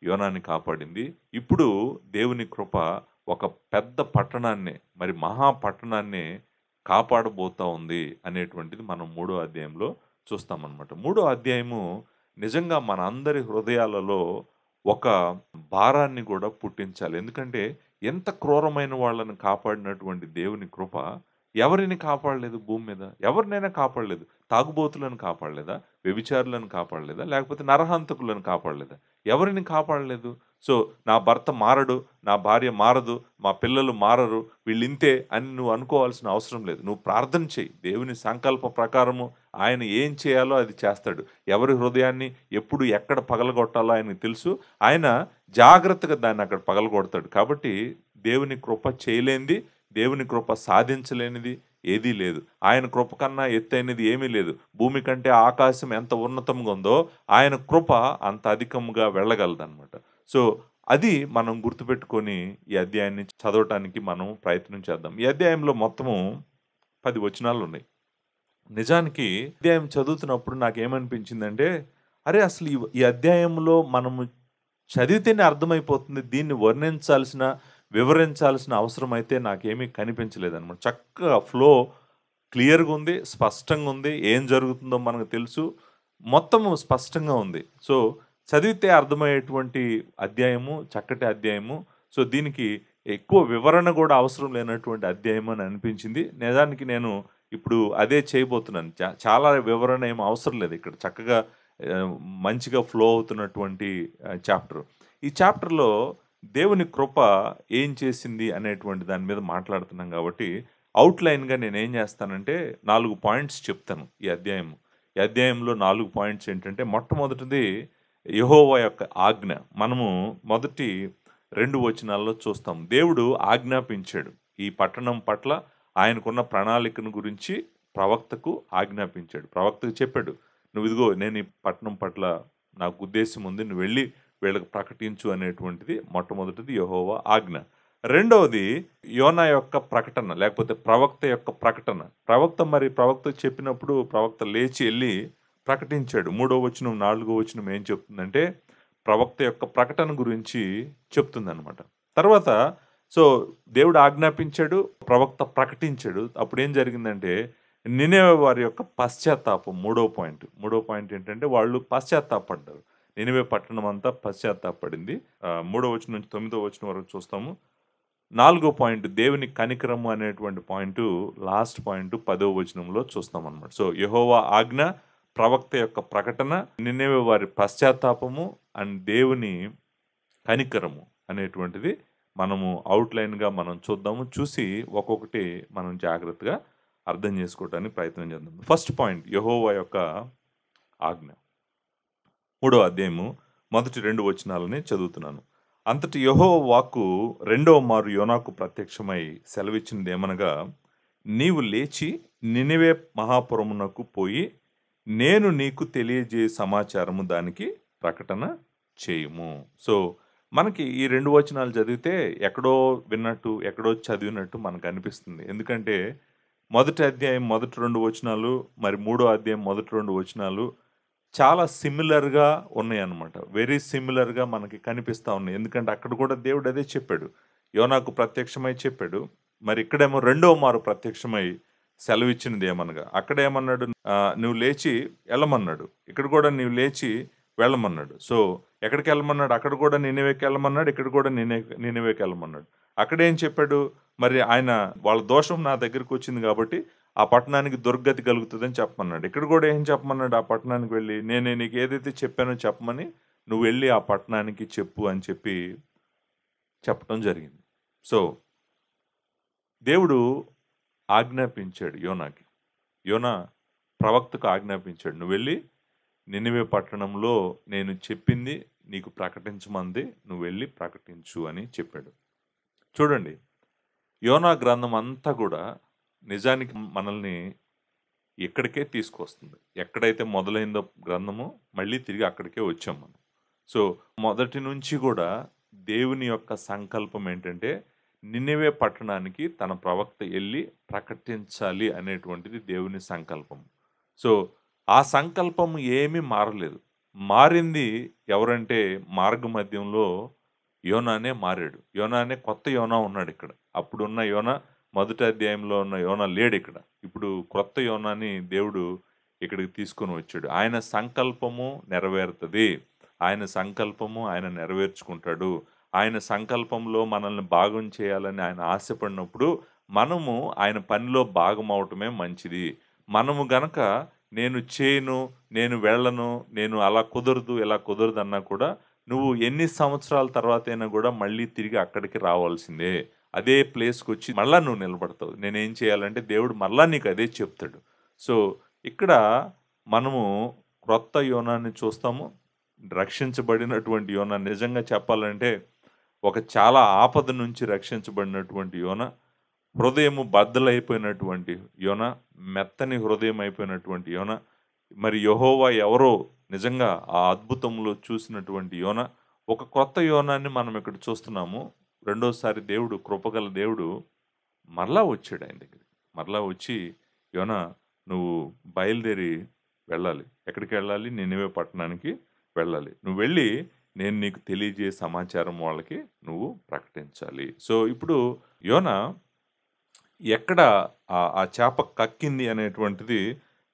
[SPEAKER 1] యోనాని కాపాడింది. ఇప్పుడు దేవుని కృప ఒక పెద్ద పట్టణాన్నే, మరి మహా పట్టణాన్నే కాపాడబోతా ఉంది అనేటువంటిది మనం 3వ అధ్యాయంలో చూస్తామన్నమాట. 3వ అధ్యాయము నిజంగా మన అందరి హృదయాలలో ఒక భారాన్ని కూడా పుట్టించాలి. ఎందుకంటే ఎంత క్రూరమైన వాళ్ళని కాపాడినటువంటి దేవుని కృప ఎవరిని కాపాడలేదు భూమి మీద. ఎవరినైనా కాపాడలేదు. తాగుబోతులను కాపాడలేదా? వ్యభిచారులను కాపాడలేదా? లేకపోతే నరహంతకులను కాపాడలేదా? ఎవరిని కాపాడలేదు. సో నా భర్త మారడు, నా భార్య మారదు, మా పిల్లలు మారరు, వీళ్ళింతే అని నువ్వు అనుకోవాల్సిన అవసరం లేదు. నువ్వు ప్రార్థన చెయ్యి. దేవుని సంకల్ప ప్రకారము ఆయన ఏం చేయాలో అది చేస్తాడు. ఎవరి హృదయాన్ని ఎప్పుడు ఎక్కడ పగలగొట్టాలో ఆయనకు తెలుసు. ఆయన జాగ్రత్తగా దాన్ని అక్కడ పగలగొడతాడు. కాబట్టి దేవుని కృప చేయలేనిది, దేవుని కృప సాధించలేనిది ఏదీ లేదు. ఆయన కృప కన్నా ఎత్తైనది ఏమీ లేదు. భూమి కంటే ఆకాశం ఎంత ఉన్నతంగా ఉందో ఆయన కృప అంత అధికంగా వెళ్ళగలదన్నమాట. సో అది మనం గుర్తుపెట్టుకొని ఈ అధ్యాయాన్ని చదవటానికి మనం ప్రయత్నం చేద్దాం. ఈ అధ్యాయంలో మొత్తము 10 వచనాలు ఉన్నాయి. నిజానికి అధ్యాయం చదువుతున్నప్పుడు నాకేమనిపించిందంటే, అరే! అసలు ఈ అధ్యాయంలో మనము చదివితేనే అర్థమైపోతుంది. దీన్ని వర్ణించాల్సిన, వివరించాల్సిన అవసరం అయితే నాకేమీ కనిపించలేదనమాట. చక్కగా ఫ్లో క్లియర్‌గుంది, స్పష్టంగుంది. ఏం జరుగుతుందో మనకు తెలుసు. మొత్తము స్పష్టంగా ఉంది. సో, చదివితే అర్థమయ్యేటువంటి అధ్యాయము, చక్కటి అధ్యాయము. సో, దీనికి ఎక్కువ వివరణ గూడా అవసరం లేనటువంటి అధ్యాయం అని అనిపించింది. నిజానికి నేను ఇప్పుడు అదే చేయబోతున్నాను. చాలా వివరణ ఏమి అవసరం లేదు ఇక్కడ. చక్కగా ఆహ్, మంచిగా ఫ్లో అవుతున్నటువంటి చాప్టర్. ఈ చాప్టర్‌లో దేవుని కృప ఏం చేసింది అనేటువంటి దాని మీద మాట్లాడుతున్నాం గాబట్టి, ఔట్‌లైన్‌గా నేనేం జేస్తానంటే 4 పాయింట్స్ చెప్తాను ఈ అధ్యాయం. ఈ అధ్యాయంలో 4 పాయింట్స్ ఏంటంటే, మొట్టమొదటిది యెహోవా యొక్క ఆజ్ఞ. మనము మొదటి 2 వచనాల్లో చూస్తాం. దేవుడు ఆజ్ఞాపించాడు. ఈ పట్టణం పట్ల ఆయనకున్న ప్రణాళికను గురించి ప్రవక్తకు ఆజ్ఞాపించాడు. ప్రవక్తకు చెప్పాడు. "నువ్వు ఇదిగో నేను ఈ పట్టణం పట్ల నాకు ఉద్దేశ్యం ఉంది. నువ్వు వెళ్లి వీళ్ళకి ప్రకటించు" అనేటువంటిది మొట్టమొదటిది యెహోవా ఆజ్ఞ. రెండవది యోనా యొక్క ప్రకటన లేకపోతే ప్రవక్త యొక్క ప్రకటన. ప్రవక్త చెప్పినప్పుడు ప్రవక్త లేచి ఎళ్లి ప్రకటించాడు. 3వ వచనం, 4వ వచనం ఏం చెప్తుందంటే, ప్రవక్త యొక్క ప్రకటన గురించి చెప్తుందనమాట. తర్వాత సో, దేవుడు ఆజ్ఞాపించాడు, ప్రవక్త ప్రకటించాడు. అప్పుడేం జరిగిందంటే, నినెవె వారి యొక్క పశ్చాత్తాపం మూడో పాయింట్ ఏంటంటే, వాళ్ళు పశ్చాత్తాపడ్డారు. నినెవె పట్టణం అంతా పశ్చాత్తాపపడింది. 3వ వచనం నుంచి 9వ వచనం వరకు చూస్తాము. నాలుగో పాయింట్ దేవుని కనికరము అనేటువంటి పాయింటు లాస్ట్ పాయింట్ 10వ వచనంలో చూస్తామన్నమాట. సో, యెహోవా ఆజ్ఞ, ప్రవక్త యొక్క ప్రకటన, నినెవె వారి పశ్చాత్తాపము అండ్ దేవుని కనికరము అనేటువంటిది మనము ఔట్‌లైన్‌గా మనం చూద్దాము. చూసి ఒక్కొక్కటి మనం జాగ్రత్తగా అర్థం చేసుకోవడానికి ప్రయత్నం చేద్దాం. ఫస్ట్ పాయింట్ యెహోవా యొక్క ఆజ్ఞ. 3వ అధ్యాయము మొదటి 2 వచనాలని చదువుతున్నాను. అంతటి యెహోవా వాక్కు రెండవ మారు యోనాకు ప్రత్యక్షమై సెలవిచ్చినదేమనగా, నీవు లేచి నినెవె మహాపురమునకు పోయి, నేను నీకు తెలియజేయ సమాచారము దానికి ప్రకటన చేయుము. సో, మనకి ఈ 2 వచనాలు చదివితే ఎక్కడో విన్నట్టు, ఎక్కడో చదివినట్టు మనకనిపిస్తుంది. ఎందుకంటే, మొదటి అధ్యాయం మొదటి 2 వచనాలు, మరి మూడో అధ్యాయం మొదటి 2 వచనాలు చాలా సిమిలర్‌గా ఉన్నాయన్నమాట. వెరీ సిమిలర్‌గా మనకి కనిపిస్తా ఉన్నాయి. ఎందుకంటే అక్కడ కూడా దేవుడు అదే చెప్పాడు. యోనాకు ప్రత్యక్షమై చెప్పాడు. మరి ఇక్కడేమో రెండో మారు ప్రత్యక్షమై సెలవిచ్చినదేమనగా, అక్కడేమన్నాడు "నువ్వు లేచి ఎళ్ళమన్నాడు." ఇక్కడ కూడా "నీవు లేచి వెళ్ళమన్నాడు." సో, ఎక్కడికెళ్ళమన్నాడు? అక్కడ కూడా నినెవెకెళ్ళమన్నాడు. ఇక్కడ కూడా నినెవెకెళ్ళమన్నాడు. అక్కడేం చెప్పాడు? మరి ఆయన వాళ్ళ దోషం నా దగ్గరకొచ్చింది కాబట్టి ఆ పట్టణానికి దుర్గతి కలుగుతదని చెప్పమన్నాడు. ఇక్కడ కూడా ఏం చెప్పమన్నాడు ఆ పట్టణానికి వెళ్ళి, నేను నీకు ఏదైతే చెప్పానో చెప్పమని నువ్వు వెళ్ళి ఆ పట్టణానికి చెప్పు అని చెప్పి చెప్పటం జరిగింది. సో, దేవుడు ఆజ్ఞాపించాడు యోనాకి. యోనా ప్రవక్తకు ఆజ్ఞాపించాడు. నువ్వెళ్ళి నినివే పట్టణంలో నేను చెప్పింది నీకు ప్రకటించమంది. నువ్వెళ్ళి ప్రకటించు అని చెప్పాడు. చూడండి, యోనా గ్రంథం అంతా కూడా నిజానికి మనల్ని ఇక్కడికే తీసుకొస్తుంది. ఎక్కడైతే మొదలైందో గ్రంథము మళ్ళీ తిరిగి అక్కడికే వచ్చాం మనం. సో, మొదటి నుంచి గూడా దేవుని యొక్క సంకల్పం ఏంటంటే, నినెవె పట్టణానికి తన ప్రవక్త ఎళ్లి ప్రకటించాలి అనేటువంటిది దేవుని సంకల్పం. సో, ఆ సంకల్పం ఏమీ మారలేదు. మారింది ఎవరంటే మార్గమధ్యంలో యోనానే మారాడు. యోనానే కొత్త యోనా ఉన్నాడిక్కడ. అప్పుడున్న యోనా మొదటి అధ్యాయంలో ఉన్న యోనా లేడిక్కడ. ఇప్పుడు క్రొత్త యోనాని దేవుడు ఇక్కడికి తీసుకొని వచ్చాడు. ఆయన సంకల్పము నెరవేరుతది. ఆయన సంకల్పము ఆయన నెరవేర్చుకుంటాడు. ఆయన సంకల్పంలో మనల్ని భాగం చేయాలని ఆయన ఆశపడినప్పుడు, మనము ఆయన పనిలో భాగమవ్వటమే మంచిది. మనము గనక నేను చేయను, నేను వెళ్ళను, నేను అలా కుదరదు, ఇలా కుదరదు అన్నా కూడా, నువ్వు ఎన్ని సంవత్సరాల తర్వాతైనా గూడా మళ్ళీ తిరిగి అక్కడికి రావాల్సిందే. అదే ప్లేస్‌కొచ్చి మళ్ళా నువ్వు నిలబడతావు. నేనేం చేయాలంటే దేవుడు మళ్ళా నీకు అదే చెప్తాడు. సో, ఇక్కడ మనము క్రొత్త యోనాని చూస్తాము. రక్షించబడినటువంటి యోనా నిజంగా చెప్పాలంటే, ఒక చాలా ఆపద నుంచి రక్షించబడినటువంటి యోనా, హృదయము బద్దలైపోయినటువంటి యోనా, మెత్తని హృదయం అయిపోయినటువంటి యోనా, మరి యెహోవా ఎవరో నిజంగా ఆ అద్భుతంలో చూసినటువంటి యోనా, ఒక కొత్త యోనాని మనం ఇక్కడ చూస్తున్నాము. రెండోసారి దేవుడు కృపగల దేవుడు మరలా వచ్చాడు ఆయన దగ్గరికి. మరలా వచ్చి, "యోనా, నువ్వు బయలుదేరి వెళ్ళాలి. ఎక్కడికి వెళ్ళాలి? నినివే పట్టణానికి వెళ్ళాలి. నువ్వు వెళ్ళి నేను నీకు తెలియజేయ సమాచారం వాళ్ళకి నువ్వు ప్రకటించాలి. సో, ఇప్పుడు యోనా ఎక్కడ ఆ చేప కక్కింది అనేటువంటిది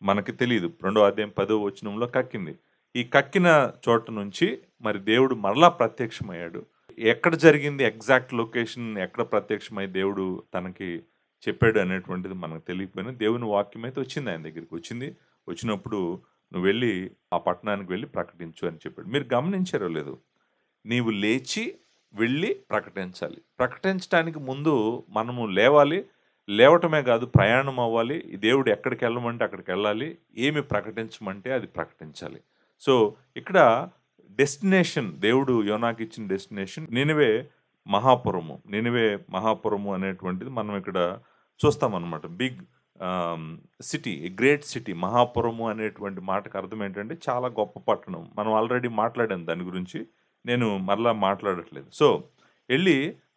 [SPEAKER 1] మనకి తెలీదు. రెండో అధ్యాయం 10వ వచనంలో కక్కింది. ఈ కక్కిన చోట నుంచి మరి దేవుడు మరలా ప్రత్యక్షమయ్యాడు. ఎక్కడ జరిగింది ఎగ్జాక్ట్ లొకేషన్ ఎక్కడ ప్రత్యక్షమై దేవుడు తనకి చెప్పాడు అనేటువంటిది మనకు తెలియకపోయినా దేవుని వాక్యం అయితే వచ్చింది ఆయన దగ్గరికి. వచ్చినప్పుడు నువ్వు వెళ్ళి ఆ పట్టణానికి వెళ్ళి ప్రకటించు అని చెప్పాడు. మీరు గమనించారో లేదో? నీవు లేచి వెళ్ళి ప్రకటించాలి. ప్రకటించడానికి ముందు మనము లేవాలి. లేవటమే కాదు ప్రయాణం అవ్వాలి. ఈ దేవుడు ఎక్కడికి వెళ్ళమంటే అక్కడికి వెళ్ళాలి. ఏమి ప్రకటించమంటే అది ప్రకటించాలి. సో, ఇక్కడ డెస్టినేషన్ దేవుడు యోనాకి ఇచ్చిన డెస్టినేషన్ నినివే మహాపురము అనేటువంటిది మనం ఇక్కడ చూస్తామన్నమాట. Big city, great city. మహాపురము అనేటువంటి మాటకు అర్థం ఏంటంటే చాలా గొప్ప పట్టణం. మనం ఆల్రెడీ మాట్లాడాం దాని గురించి. నేను మరలా మాట్లాడట్లేదు. సో,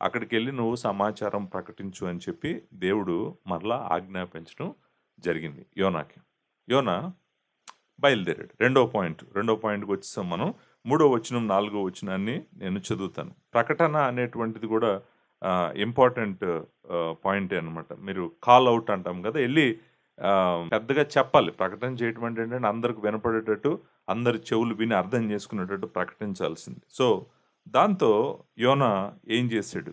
[SPEAKER 1] అక్కడికెళ్ళి నువ్వు సమాచారం ప్రకటించు అని చెప్పి దేవుడు మరలా ఆజ్ఞాపించడం జరిగింది యోనాకి. యోనా బయలుదేరాడు. రెండో పాయింట్‌కి వచ్చేసాం మనం. 3వ వచనం, 4వ వచనాన్ని నేను చదువుతాను. ప్రకటన అనేటువంటిది కూడా ఇంపార్టెంట్ పాయింటే అనమాట. మీరు కాల్ ఔట్ అంటాం కదా! పెద్దగా చెప్పాలి. ప్రకటన చేయటం అంటే ఏంటంటే అందరికి వినపడేటట్టు, అందరి చెవులు విని అర్థం చేసుకునేటట్టు ప్రకటించాల్సింది. సో, దాంతో యోనా ఏం చేశాడు?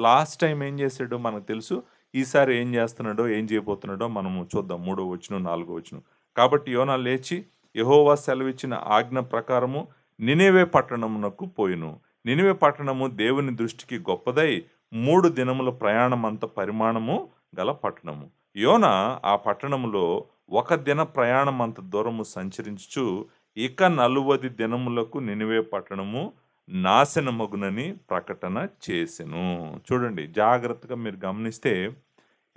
[SPEAKER 1] లాస్ట్ టైం ఏం చేశాడో మనకు తెలుసు. ఈసారి ఏం చేస్తున్నాడో, ఏం చేయబోతున్నాడో మనము చూద్దాం. 3వ వచనం, 4వ వచనం. కాబట్టి యోనా లేచి యెహోవా సెలవిచ్చిన ఆజ్ఞ ప్రకారము నినివే పట్టణమునకు పోయెను. నినివే పట్టణము దేవుని దృష్టికి గొప్పదై 3 దినముల ప్రయాణమంత పరిమాణము గల పట్టణము. యోనా ఆ పట్టణములో 1 దిన ప్రయాణమంత దూరము సంచరించుచు ఇక 40 దినములకు నినివే పట్టణము నాశనమగునని ప్రకటన చేసెను. చూడండి, జాగ్రత్తగా మీరు గమనిస్తే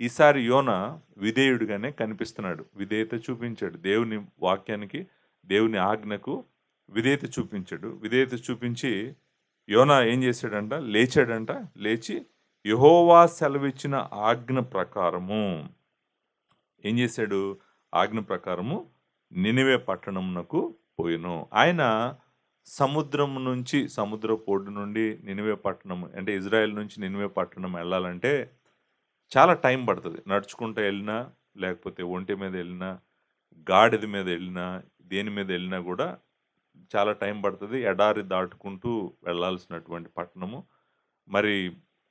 [SPEAKER 1] ఈసారి యోనా విధేయుడిగానే కనిపిస్తున్నాడు. విధేయత చూపించాడు. దేవుని వాక్యానికి, దేవుని ఆజ్ఞకు విధేయత చూపించాడు. విధేయత చూపించి యోనా ఏం చేశాడంట? లేచి యెహోవా సెలవిచ్చిన ఆజ్ఞ ప్రకారము ఏం చేశాడు? ఆజ్ఞ ప్రకారము నినివే పట్టణమునకు పోయెను. ఆయన సముద్రపు ఒడ్డు నుండి నినివే పట్టణం అంటే ఇజ్రాయెల్ నుంచి నినివే పట్టణం వెళ్ళాలంటే చాలా టైం పడుతుంది. నడుచుకుంటూ వెళ్ళినా, లేకపోతే ఒంటె మీద వెళ్ళినా, గాడిద మీద వెళ్ళినా, దేని మీద వెళ్ళినా కూడా చాలా టైం పడుతుంది. ఎడారి దాటుకుంటూ వెళ్ళాల్సినటువంటి పట్టణము. మరి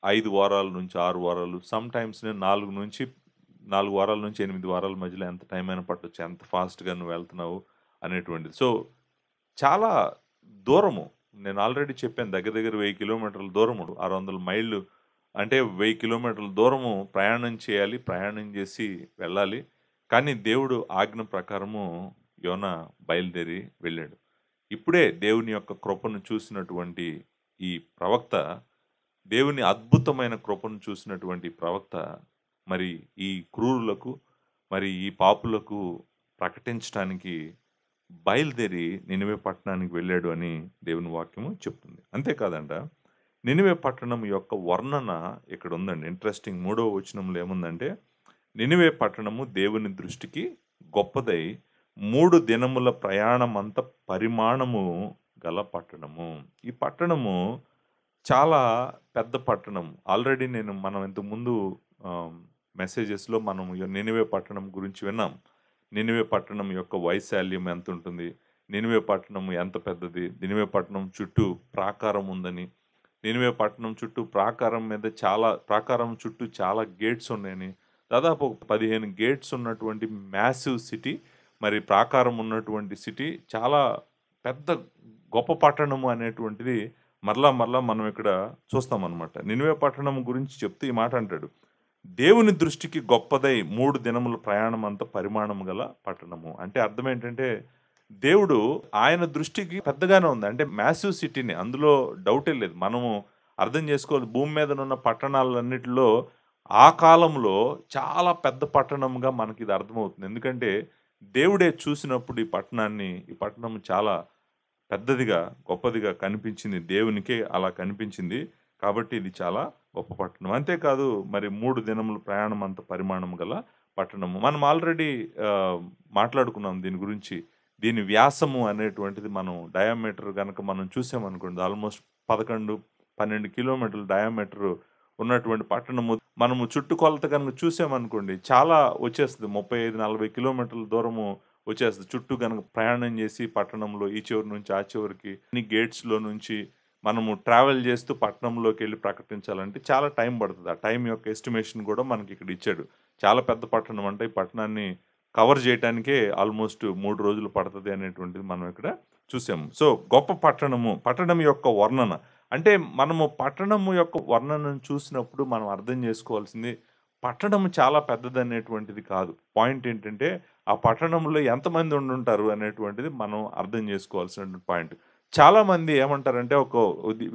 [SPEAKER 1] 5 వారాల నుంచి 6 వారాలు, సమ్‌టైమ్స్ నేను 4 వారాల నుంచి 8 వారాల మధ్యలో ఎంత టైం అయినా పట్టొచ్చు. ఎంత ఫాస్ట్‌గా నువ్వు వెళ్తున్నావు అనేటువంటిది. సో, చాలా దూరము. నేను ఆల్రెడీ చెప్పాను. దగ్గర దగ్గర 1000 కిలోమీటర్ల దూరము. 600 మైళ్ళు అంటే 1000 కిలోమీటర్ల దూరము ప్రయాణం చేయాలి. ప్రయాణం చేసి వెళ్ళాలి. కానీ దేవుడు ఆజ్ఞ ప్రకారము యోనా బయలుదేరి వెళ్ళాడు. ఇప్పుడే దేవుని యొక్క కృపను చూసినటువంటి ఈ ప్రవక్త, దేవుని అద్భుతమైన కృపను చూసినటువంటి ప్రవక్త మరి ఈ క్రూరులకు, మరి ఈ పాపులకు ప్రకటించడానికి బయలుదేరి నినివే పట్టణానికి వెళ్ళాడు అని దేవుని వాక్యము చెప్తుంది. అంతేకాదంట, నినివే పట్టణం యొక్క వర్ణన ఇక్కడ ఉందండి. ఇంట్రెస్టింగ్. 3వ వచనంలో ఏముందంటే, నినివే పట్టణము దేవుని దృష్టికి గొప్పదై 3 దినముల ప్రయాణమంత పరిమాణము గల పట్టణము. ఈ పట్టణము చాలా పెద్ద పట్టణం. ఆల్రెడీ మనం ఇంతకుముందు మెసేజెస్లో మనం నినివే పట్టణం గురించి విన్నాం. నినివే పట్టణం యొక్క వైశాల్యం ఎంత ఉంటుంది, నినివే పట్టణం ఎంత పెద్దది, నినివే పట్టణం చుట్టూ ప్రాకారం ఉందని, నినివే పట్టణం చుట్టూ ప్రాకారం చుట్టూ చాలా గేట్స్ ఉన్నాయని, దాదాపు 15 గేట్స్ ఉన్నటువంటి మ్యాసివ్ సిటీ, మరి ప్రాకారం ఉన్నటువంటి సిటీ, చాలా పెద్ద గొప్ప పట్టణము అనేటువంటిది మరలా మనం ఇక్కడ చూస్తామన్నమాట. నినివే పట్టణం గురించి చెప్తూ ఈ మాట అంటాడు, దేవుని దృష్టికి గొప్పదై 3 దినముల ప్రయాణం అంత పరిమాణం గల పట్టణము. అంటే అర్థం ఏంటంటే, దేవుడు ఆయన దృష్టికి పెద్దగానే ఉంది. అంటే మ్యాసివ్ సిటీని, అందులో డౌటే లేదు. మనము అర్థం చేసుకోవాలి. భూమి మీద ఉన్న పట్టణాలన్నిటిలో ఆ కాలంలో చాలా పెద్ద పట్టణంగా మనకి ఇది అర్థమవుతుంది. ఎందుకంటే దేవుడే చూసినప్పుడు ఈ పట్టణం చాలా పెద్దదిగా, గొప్పదిగా కనిపించింది. దేవునికే అలా కనిపించింది. కాబట్టి ఇది చాలా గొప్ప పట్టణం. అంతేకాదు, మరి 3 దినముల ప్రయాణం అంత పరిమాణం గల పట్టణము. మనం ఆల్రెడీ మాట్లాడుకున్నాం దీని గురించి. దీని వ్యాసము అనేటువంటిది మనం డయామీటర్ గనక మనం చూసామనుకోండి ఆల్మోస్ట్ 11, 12 కిలోమీటర్ల డయామీటర్ ఉన్నటువంటి పట్టణము మనము చుట్టుకొలత గనుక చూసామనుకోండి చాలా వచ్చేస్తది. 35, 40 కిలోమీటర్ల దూరము వచ్చేస్తది. చుట్టూ గనక ప్రయాణం చేసి పట్టణంలో ఈ చివరి నుంచి ఆ చివరికి అన్ని గేట్స్‌లో నుంచి మనము ట్రావెల్ చేస్తూ పట్టణంలోకెళ్ళి ప్రకటించాలంటే చాలా టైం పడతది. ఆ టైం యొక్క ఎస్టిమేషన్ కూడా మనకిక్కడ ఇచ్చాడు. చాలా పెద్ద పట్టణం అంటే ఈ పట్టణాన్ని కవర్ చేయటానికే ఆల్మోస్ట్ 3 రోజులు పడతది అనేటువంటిది మనం ఇక్కడ చూసాము. సో, గొప్ప పట్టణము, పట్టణం యొక్క వర్ణన. అంటే మనము పట్టణము యొక్క వర్ణనను చూసినప్పుడు మనం అర్థం చేసుకోవాల్సింది పట్టణం చాలా పెద్దదనేటువంటిది కాదు. పాయింట్ ఏంటంటే ఆ పట్టణంలో ఎంతమంది ఉండుంటారు అనేటువంటిది మనం అర్థం చేసుకోవాల్సినటువంటి పాయింట్. చాలామంది ఏమంటారంటే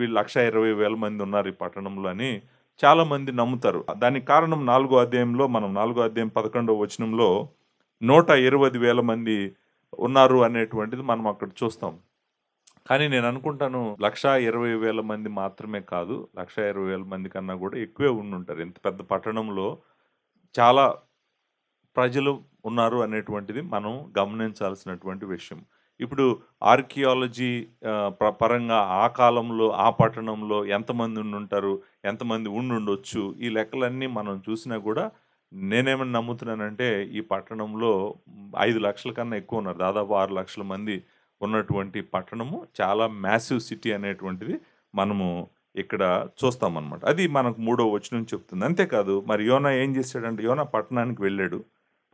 [SPEAKER 1] వీళ్ళు 1,20,000 మంది ఉన్నారు ఈ పట్టణంలో అని చాలామంది నమ్ముతారు. దానికి కారణం 4 అధ్యాయంలో మనం 4 అధ్యాయం 11 వచనంలో 120,000 మంది ఉన్నారు అనేటువంటిది మనం అక్కడ చూస్తాం. కానీ నేను అనుకుంటాను 1,20,000 మంది మాత్రమే కాదు. 1,20,000 మంది కన్నా కూడా ఎక్కువే ఉండుంటారు. ఇంత పెద్ద పట్టణంలో చాలా ప్రజలు ఉన్నారు అనేటువంటిది మనం గమనించాల్సినటువంటి విషయం. ఇప్పుడు ఆర్కియాలజీ పరంగా ఆ కాలంలో, ఆ పట్టణంలో ఎంతమంది ఉండుంటారు, ఎంతమంది ఉండుండొచ్చు, ఈ లెక్కలన్నీ మనం చూసినా కూడా నేనేమని నమ్ముతున్నానంటే ఈ పట్టణంలో 5,00,000 కన్నా ఎక్కువ ఉన్నారు. దాదాపు 6,00,000 మంది ఉన్నటువంటి పట్టణము చాలా మ్యాసివ్ సిటీ అనేటువంటిది మనము ఇక్కడ చూస్తామనమాట. అది మనకు 3వ వచనం చెప్తుంది. అంతేకాదు మరి యోనా ఏం చేశాడంటే యోనా పట్టణానికి వెళ్ళాడు.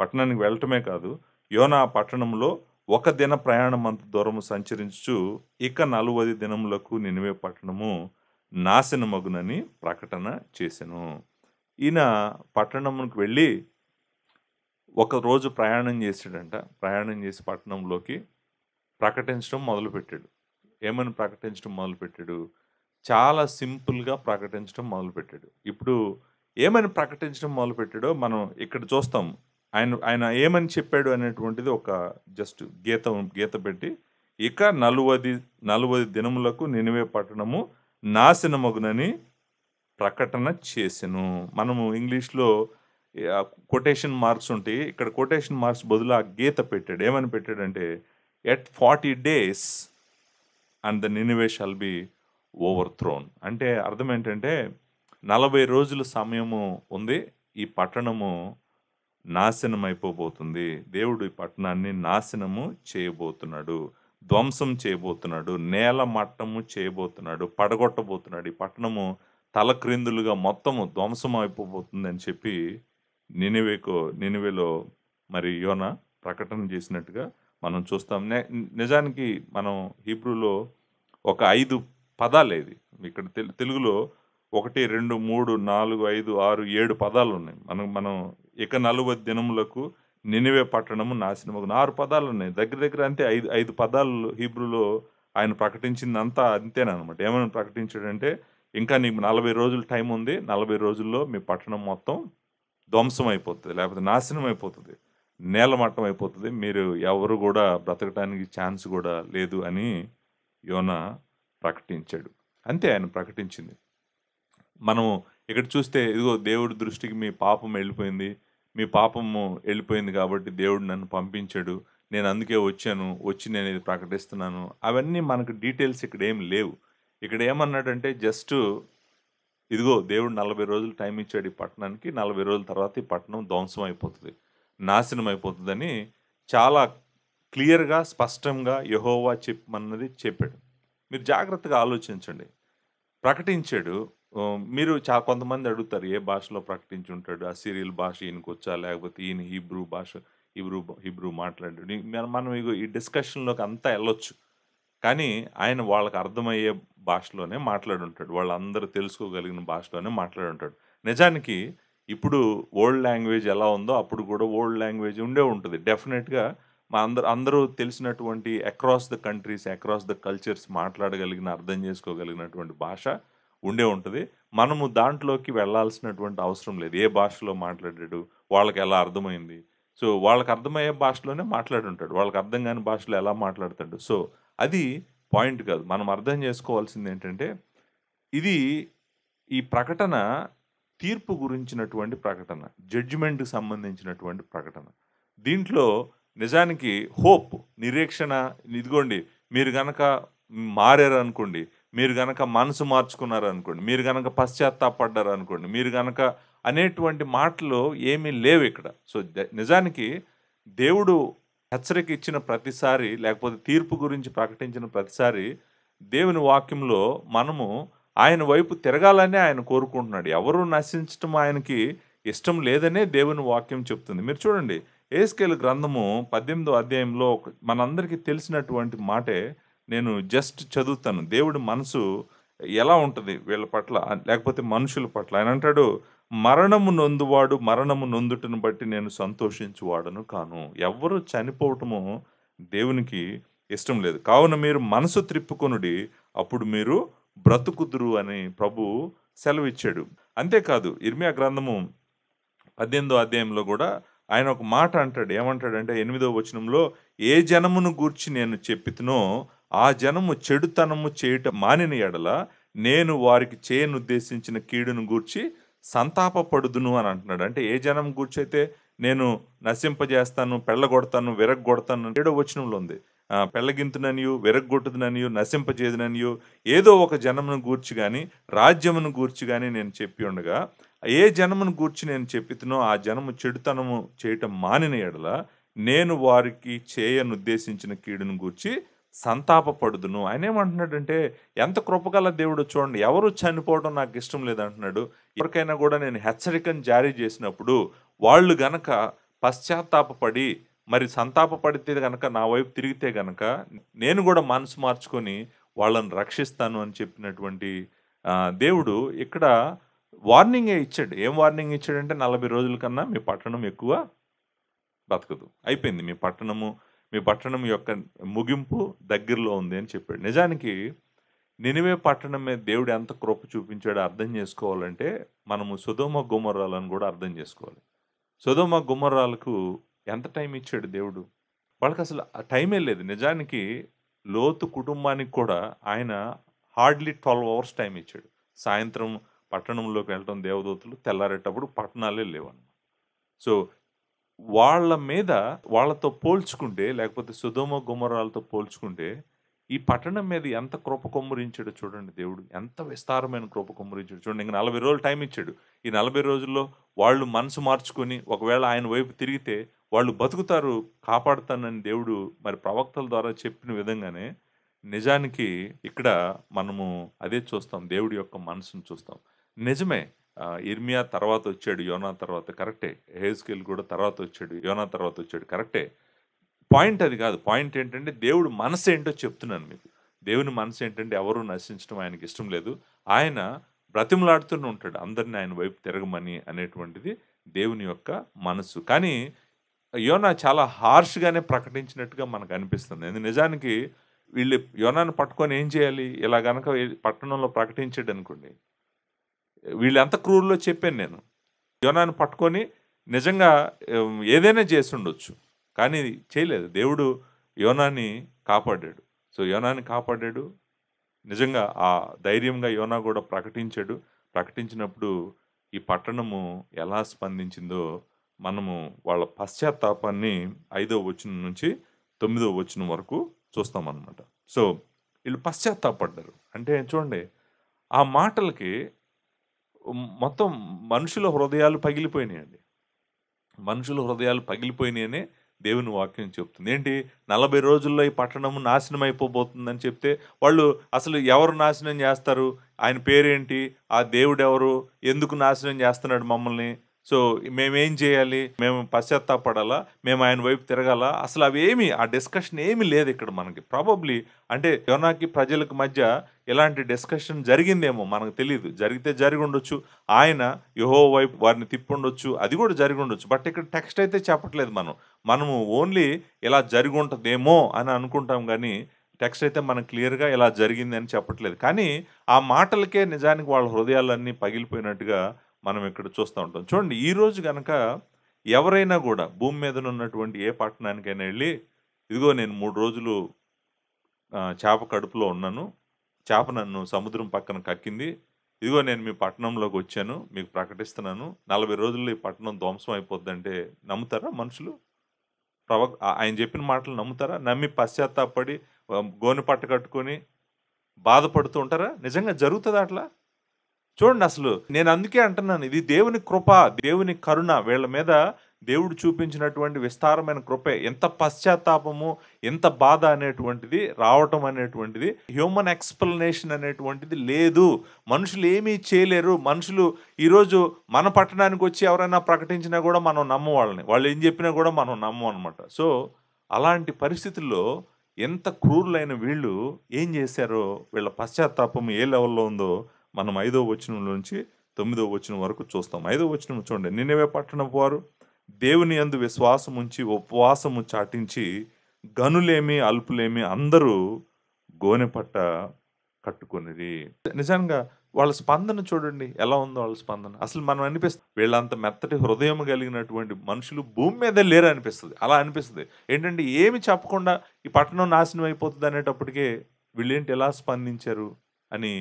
[SPEAKER 1] పట్టణానికి వెళ్ళటమే కాదు, యోనా ఆ పట్టణంలో ఒక దిన ప్రయాణం అంత దూరము సంచరించుచు ఇక 40 దినములకు నినివే పట్టణము నాశనమగునని ప్రకటన చేసెను. ఈయన పట్టణమునకు వెళ్ళి ఒక రోజు ప్రయాణం చేసాడంట. ప్రయాణం చేసి పట్టణంలోకి ప్రకటించడం మొదలుపెట్టాడు. ఏమని ప్రకటించడం మొదలుపెట్టాడు? చాలా సింపుల్‌గా ప్రకటించడం మొదలుపెట్టాడు. ఇప్పుడు ఏమని ప్రకటించడం మొదలుపెట్టాడో మనం ఇక్కడ చూస్తాం. ఆయన ఆయన ఏమని చెప్పాడు అనేటువంటిది ఒక జస్ట్ గీత పెట్టి ఇక 40 దినములకు నినివే పట్టణము నాశనమగునని ప్రకటన చేసెను. మనము ఇంగ్లీష్‌లో కొటేషన్ మార్క్స్ ఉంటాయి. ఇక్కడ కొటేషన్ మార్క్స్ బదులు ఆ గీత పెట్టాడు. ఏమని పెట్టాడంటే at 40 days and the Nineveh shall be overthrown. అంటే అర్థం ఏంటంటే 40 రోజుల సమయము ఉంది. ఈ పట్టణము నాశనం అయిపోబోతుంది. దేవుడు ఈ పట్టణాన్ని నాశనము చేయబోతున్నాడు. ధ్వంసం చేయబోతున్నాడు. నేల మట్టము చేయబోతున్నాడు. పడగొట్టబోతున్నాడు. ఈ పట్టణము తలక్రిందులుగా మొత్తము ధ్వంసం అయిపోబోతుంది అని చెప్పి నినివేలో మరి యోనా ప్రకటన చేసినట్టుగా మనం చూస్తాం. నిజానికి మనం హీబ్రూలో ఒక 5 పదాలేది. ఇక్కడ తెలుగులో 1, 2, 3, 4, 5, 6, 7 పదాలు ఉన్నాయి. మనం ఇక 40 దినములకు నినివే పట్టణము నాశనమగును 6 పదాలు ఉన్నాయి. దగ్గర దగ్గర అంతే 5 పదాలు హీబ్రూలో ఆయన ప్రకటించిందంతా అంతేననమాట. ఏమని ప్రకటించాడంటే ఇంకా నీకు 40 రోజులు టైం ఉంది. 40 రోజుల్లో మీ పట్టణం మొత్తం ధ్వంసం అయిపోతుంది. లేకపోతే నాశనం అయిపోతుంది. నేలమట్టం అయిపోతుంది. మీరు ఎవరు కూడా బ్రతకటానికి ఛాన్స్ కూడా లేదు అని యోనా ప్రకటించాడు. అంతే ఆయన ప్రకటించింది. మనము ఇక్కడ చూస్తే ఇదిగో దేవుడి దృష్టికి మీ పాపం వెళ్ళిపోయింది. మీ పాపము వెళ్ళిపోయింది కాబట్టి దేవుడు నన్ను పంపించాడు. నేను అందుకే వచ్చాను. వచ్చి నేను ఇది ప్రకటిస్తున్నాను. అవన్నీ మనకు డీటెయిల్స్ ఇక్కడ ఏం లేవు. ఇక్కడ ఏమన్నాడంటే జస్ట్ ఇదిగో దేవుడు 40 రోజులు టైం ఇచ్చాడు ఈ పట్టణానికి. 40 రోజుల తర్వాత ఈ పట్టణం ధ్వంసం అయిపోతుంది. నాశనం అయిపోతుందని చాలా క్లియర్‌గా, స్పష్టంగా యెహోవా చెప్పమన్నది చెప్పాడు. మీరు జాగ్రత్తగా ఆలోచించండి. ప్రకటించాడు. మీరు కొంతమంది అడుగుతారు ఏ భాషలో ప్రకటించుంటాడు? అసీరియల్ భాష ఈయనకొచ్చా? లేకపోతే ఈయన హీబ్రూ మాట్లాడాడు. మనం ఇగో ఈ డిస్కషన్‌లోకి అంతా ఎళ్ళొచ్చు. కానీ ఆయన వాళ్ళకి అర్థమయ్యే భాషలోనే మాట్లాడుంటాడు. వాళ్ళందరూ తెలుసుకోగలిగిన భాషలోనే మాట్లాడుంటాడు. నిజానికి ఇప్పుడు వరల్డ్ లాంగ్వేజ్ ఎలా ఉందో అప్పుడు కూడా వరల్డ్ లాంగ్వేజ్ ఉండే ఉంటుంది. డెఫినెట్‌గా అందరూ తెలిసినటువంటి across the countries, across the cultures మాట్లాడగలిగిన, అర్థం చేసుకోగలిగినటువంటి భాష ఉండే ఉంటది. మనము దాంట్లోకి వెళ్ళాల్సినటువంటి అవసరం లేదు. ఏ భాషలో మాట్లాడాడు? వాళ్ళకి ఎలా అర్థమైంది? సో, వాళ్ళకి అర్థమయ్యే భాషలోనే మాట్లాడుంటాడు. వాళ్ళకి అర్థం కాని భాషలో ఎలా మాట్లాడతాడు? సో, అది పాయింట్ కాదు. మనం అర్థం చేసుకోవాల్సింది ఏంటంటే, ఇది ఈ ప్రకటన తీర్పు గురించినటువంటి ప్రకటన. జడ్జిమెంట్‌కి సంబంధించినటువంటి ప్రకటన. దీంట్లో నిజానికి హోప్, నిరీక్షణ, ఇదిగోండి మీరు గనక మారారనుకోండి, మీరు గనక మనసు మార్చుకున్నారనుకోండి, మీరు గనక పశ్చాత్తాపడ్డారనుకోండి, మీరు గనక అనేటువంటి మాటలు ఏమీ లేవు ఇక్కడ. సో, నిజానికి దేవుడు హెచ్చరిక ఇచ్చిన ప్రతిసారి, లేకపోతే తీర్పు గురించి ప్రకటించిన ప్రతిసారి, దేవుని వాక్యంలో మనము ఆయన వైపు తిరగాలనే ఆయన కోరుకుంటున్నాడు. ఎవరు నశించటం ఆయనకి ఇష్టం లేదనే దేవుని వాక్యం చెప్తుంది. మీరు చూడండి, యెహెజ్కేలు గ్రంథము 18వ అధ్యాయంలో మనందరికీ తెలిసినటువంటి మాటే నేను జస్ట్ చదువుతాను. దేవుడి మనసు ఎలా ఉంటది వీళ్ళ పట్ల, లేకపోతే మనుషుల పట్ల. ఆయన అంటాడు, మరణము నొందువాడు మరణము నొందుటను బట్టి నేను సంతోషించువాడను కాను. ఎవ్వరు చనిపోవటము దేవునికి ఇష్టం లేదు. కావున మీరు మనసు త్రిప్పుకొనుడి, అప్పుడు మీరు బ్రతుకుదురు అని ప్రభు సెలవిచ్చాడు. అంతేకాదు ఇర్మియా గ్రంథము 18వ అధ్యాయంలో కూడా ఆయన ఒక మాట అంటాడు. ఏమంటాడంటే 8వ వచనంలో, ఏ జనమును గూర్చి నేను చెప్పితునో ఆ జనము చెడుతనము చేయట మానిన ఎడల నేను వారికి చేయనుద్దేశించిన కీడును గూర్చి సంతాపపడుదును అని అంటున్నాడు. అంటే ఏ జనం గూర్చి అయితే నేను నశింపజేస్తాను, పెళ్ళగొడతాను, విరగ్గొడతాను 7వ వచనంలో ఉంది. పెళ్ళగింతుననియు, విరగ్గొట్టుదుననియు, నశింపజేదుననియు ఏదో ఒక జనమును గూర్చి కానీ, రాజ్యమును గూర్చి కానీ నేను చెప్పి ఉండగా, ఏ జనమును గూర్చి నేను చెప్పితునో ఆ జనము చెడుతనము చేయటం మానిన ఎడల నేను వారికి చేయనుద్దేశించిన కీడును గూర్చి సంతాపపడుదును. ఆయన ఏమంటున్నాడంటే, ఎంత కృపగల దేవుడు చూడండి. ఎవరు చనిపోవడం నాకు ఇష్టం లేదంటున్నాడు. ఎవరికైనా కూడా నేను హెచ్చరికను జారీ చేసినప్పుడు వాళ్ళు గనక పశ్చాత్తాపపడి, మరి సంతాపపడితే గనక నా వైపు తిరిగితే గనక నేను కూడా మనసు మార్చుకొని వాళ్ళని రక్షిస్తాను అని చెప్పినటువంటి దేవుడు ఇక్కడ వార్నింగే ఇచ్చాడు. ఏం వార్నింగ్ ఇచ్చాడంటే, 40 రోజుల కన్నా మీ పట్టణం ఎక్కువ బతకదు, అయిపోయింది, మీ పట్టణం యొక్క ముగింపు దగ్గరలో ఉంది అని చెప్పాడు. నిజానికి నినివే పట్టణం మీద దేవుడు ఎంత కృప చూపించాడో అర్థం చేసుకోవాలంటే మనము సొదొమ గొమొర్రాలను కూడా అర్థం చేసుకోవాలి. సొదొమ గొమొర్రాలకు ఎంత టైం ఇచ్చాడు దేవుడు? వాళ్ళకి అసలు ఆ టైమే లేదు. నిజానికి లోతు కుటుంబానికి కూడా ఆయన హార్డ్లీ 12 అవర్స్ టైం ఇచ్చాడు. సాయంత్రం పట్టణంలోకి వెళ్ళటం దేవదూతలు, తెల్లారేటప్పుడు పట్టణాలే లేవన్నమాట. సో వాళ్ళతో పోల్చుకుంటే, లేకపోతే సొదొమ గొమొర్రాలతో పోల్చుకుంటే ఈ పట్టణం మీద ఎంత కృప కుమ్మరించాడో చూడండి దేవుడు. ఎంత విస్తారమైన కృప కుమ్మరించాడు చూడండి. ఇంక 40 రోజులు టైం ఇచ్చాడు. ఈ 40 రోజుల్లో వాళ్ళు మనసు మార్చుకొని ఒకవేళ ఆయన వైపు తిరిగితే వాళ్ళు బతుకుతారు, కాపాడుతానని దేవుడు మరి ప్రవక్తల ద్వారా చెప్పిన విధంగానే నిజానికి ఇక్కడ మనము అదే చూస్తాం. దేవుడి యొక్క మనసును చూస్తాం. నిజమే, ఇర్మియా తర్వాత వచ్చాడు, యోనా తర్వాత, కరెక్టే. యెహెజ్కేలు కూడా తర్వాత వచ్చాడు, యోనా తర్వాత వచ్చాడు, కరెక్టే. పాయింట్ అది కాదు. పాయింట్ ఏంటంటే దేవుడు మనసు ఏంటో చెప్తున్నాను మీకు. దేవుని మనసు ఏంటంటే ఎవరు నశించడం ఆయనకి ఇష్టం లేదు. ఆయన బ్రతిమలాడుతూనే ఉంటాడు అందరిని ఆయన వైపు తిరగమని అనేటువంటిది దేవుని యొక్క మనసు. కానీ యోనా చాలా హార్ష్గానే ప్రకటించినట్టుగా మనకు అనిపిస్తుంది. నిజానికి వీళ్ళు యోనాను పట్టుకొని ఏం చేయాలి? ఇలా గనక పట్టణంలో ప్రకటించాడు అనుకోండి, వీళ్ళు ఎంత క్రూరులో చెప్పాను నేను. యోనాను పట్టుకొని నిజంగా ఏదైనా చేసి ఉండొచ్చు, కానీ చేయలేదు. దేవుడు యోనాని కాపాడాడు. సో యోనాని కాపాడాడు. నిజంగా ఆ ధైర్యంగా యోనా కూడా ప్రకటించాడు. ప్రకటించినప్పుడు ఈ పట్టణము ఎలా స్పందించిందో మనము వాళ్ళ పశ్చాత్తాపాన్ని 5వ వచనం నుంచి 9వ వచనం వరకు చూస్తామన్నమాట. సో వీళ్ళు పశ్చాత్తాపడ్డారు. అంటే చూడండి, ఆ మాటలకి మొత్తం మనుషుల హృదయాలు పగిలిపోయినాయండి. మనుషుల హృదయాలు పగిలిపోయినాయనే దేవుని వాక్యం చెప్తుంది. ఏంటి, 40 రోజుల్లో ఈ పట్టణం నాశనం అయిపోబోతుందని చెప్తే వాళ్ళు అసలు ఎవరు నాశనం చేస్తారు? ఆయన పేరేంటి? ఆ దేవుడు ఎవరు? ఎందుకు నాశనం చేస్తున్నాడు మమ్మల్ని? సో మేమేం చేయాలి? మేము పశ్చాత్తాపడాలా? మేము ఆయన వైపు తిరగాలా? అసలు అవేమి, ఆ డిస్కషన్ ఏమీ లేదు ఇక్కడ మనకి. ప్రాబబ్లీ అంటే యోనాకి ప్రజలకు మధ్య ఇలాంటి డిస్కషన్ జరిగిందేమో మనకు తెలియదు. జరిగితే జరిగి ఉండొచ్చు. ఆయన యెహోవా వైపు వారిని తిప్పుండొచ్చు, అది కూడా జరిగి ఉండొచ్చు. బట్ ఇక్కడ టెక్స్ట్ అయితే చెప్పట్లేదు. మనము ఓన్లీ ఇలా జరిగి ఉంటుందేమో అని అనుకుంటాం, కానీ టెక్స్ట్ అయితే మనకు క్లియర్గా ఇలా జరిగింది అని చెప్పట్లేదు. కానీ ఆ మాటలకే నిజానికి వాళ్ళ హృదయాలన్నీ పగిలిపోయినట్టుగా మనం ఇక్కడ చూస్తూ ఉంటాం. చూడండి, ఈరోజు కనుక ఎవరైనా కూడా భూమి మీద ఉన్నటువంటి ఏ పట్టణానికైనా వెళ్ళి, ఇదిగో నేను 3 రోజులు చేప కడుపులో ఉన్నాను, చేప నన్ను సముద్రం పక్కన కక్కింది, ఇదిగో నేను మీ పట్టణంలోకి వచ్చాను, మీకు ప్రకటిస్తున్నాను, 40 రోజుల్లో ఈ పట్టణం ధ్వంసం అయిపోద్దంటే నమ్ముతారా మనుషులు? ఆయన చెప్పిన మాటలు నమ్ముతారా? నమ్మి పశ్చాత్తాపపడి గోనె పట్ట కట్టుకొని బాధపడుతూ ఉంటారా? నిజంగా జరుగుతదా అట్లా? చూడండి అసలు నేను అందుకే అంటున్నాను, ఇది దేవుని కృప, దేవుని కరుణ వీళ్ళ మీద దేవుడు చూపించినటువంటి విస్తారమైన కృపే. ఎంత పశ్చాత్తాపము, ఎంత బాధ అనేటువంటిది రావటం అనేటువంటిది, హ్యూమన్ ఎక్స్‌ప్లనేషన్ అనేటువంటిది లేదు. మనుషులు ఏమీ చేయలేరు. మనుషులు ఈరోజు మన పట్టణానికి వచ్చి ఎవరైనా ప్రకటించినా కూడా మనం నమ్మం వాళ్ళని. వాళ్ళు ఏం చెప్పినా కూడా మనం నమ్మం అనమాట. సో, అలాంటి పరిస్థితుల్లో ఎంత క్రూరులైన వీళ్ళు ఏం చేశారో, వీళ్ళ పశ్చాత్తాపం ఏ లెవెల్‌లో ఉందో మనం 5వ వచనం నుంచి 9వ వచనం వరకు చూస్తాం. 5వ వచనం చూడండి. నినెవె పట్టణపు వారు దేవుని యందు విశ్వాసముంచి ఉపవాసము చాటించి గనులేమి అల్పులేమి అందరూ గోనెపట్ట కట్టుకొనిరి. నిజంగా వాళ్ళ స్పందన చూడండి ఎలా ఉందో వాళ్ళ స్పందన. అసలు మనం అనిపిస్తుంది వీళ్ళంత మెత్తటి హృదయం కలిగినటువంటి మనుషులు భూమి మీదే లేరు అనిపిస్తది. అలా అనిపిస్తది. ఏంటంటే ఏమి చెప్పకుండా ఈ పట్టణం నాశనం అయిపోతది అనేటప్పటికే వీళ్ళేంటి ఎలా స్పందించారు అని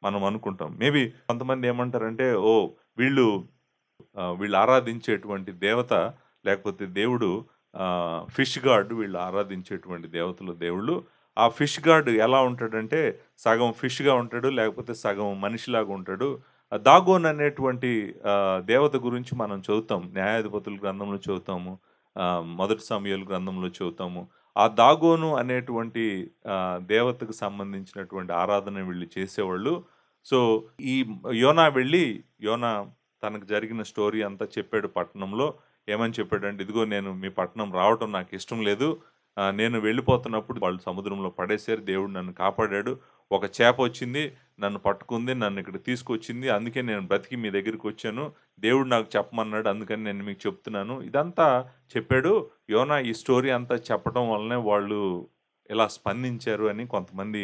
[SPEAKER 1] మనం అనుకుంటాం. మేబీ కొంతమంది ఏమంటారంటే, ఓహ్! వీళ్ళు వీళ్ళు ఆరాధించేటువంటి దేవత లేకపోతే దేవుడు ఫిష్ గాడ్, వీళ్ళు ఆరాధించేటువంటి దేవతలు దేవుళ్ళు. ఆ ఫిష్ గాడ్ ఎలా ఉంటాడంటే సగం ఫిష్‌గా ఉంటాడు, లేకపోతే సగం మనిషిలాగా ఉంటాడు. దాగోన్ అనేటువంటి దేవత గురించి మనం చదువుతాం. న్యాయాధిపతుల గ్రంథంలో చదువుతాము. మొదటి సమూయేలు గ్రంథంలో చదువుతాము. ఆ దాగోను అనేటువంటి దేవతకు సంబంధించినటువంటి ఆరాధన వీళ్ళు చేసేవాళ్ళు. సో, ఈ యోనా వెళ్ళి యోనా తనకు జరిగిన స్టోరీ అంతా చెప్పాడు పట్టణంలో. ఏమని చెప్పాడంటే, "ఇదిగో నేను మీ పట్టణం రావటం నాకిష్టం లేదు. నేను వెళ్ళిపోతున్నప్పుడు వాళ్ళు సముద్రంలో పడేశారు. దేవుడు నన్ను కాపాడాడు. ఒక చేపొచ్చింది, నన్ను పట్టుకుంది, నన్ను ఇక్కడికి తీసుకొచ్చింది. అందుకే నేను బ్రతికి మీ దగ్గరికొచ్చాను. దేవుడు నాకు చెప్పమన్నాడు. అందుకని నేను మీకు చెప్తున్నాను." ఇదంతా చెప్పాడు. యోనా ఈ స్టోరీ అంతా చెప్పడం వల్లనే వాళ్ళు ఇలా స్పందించారు అని కొంతమంది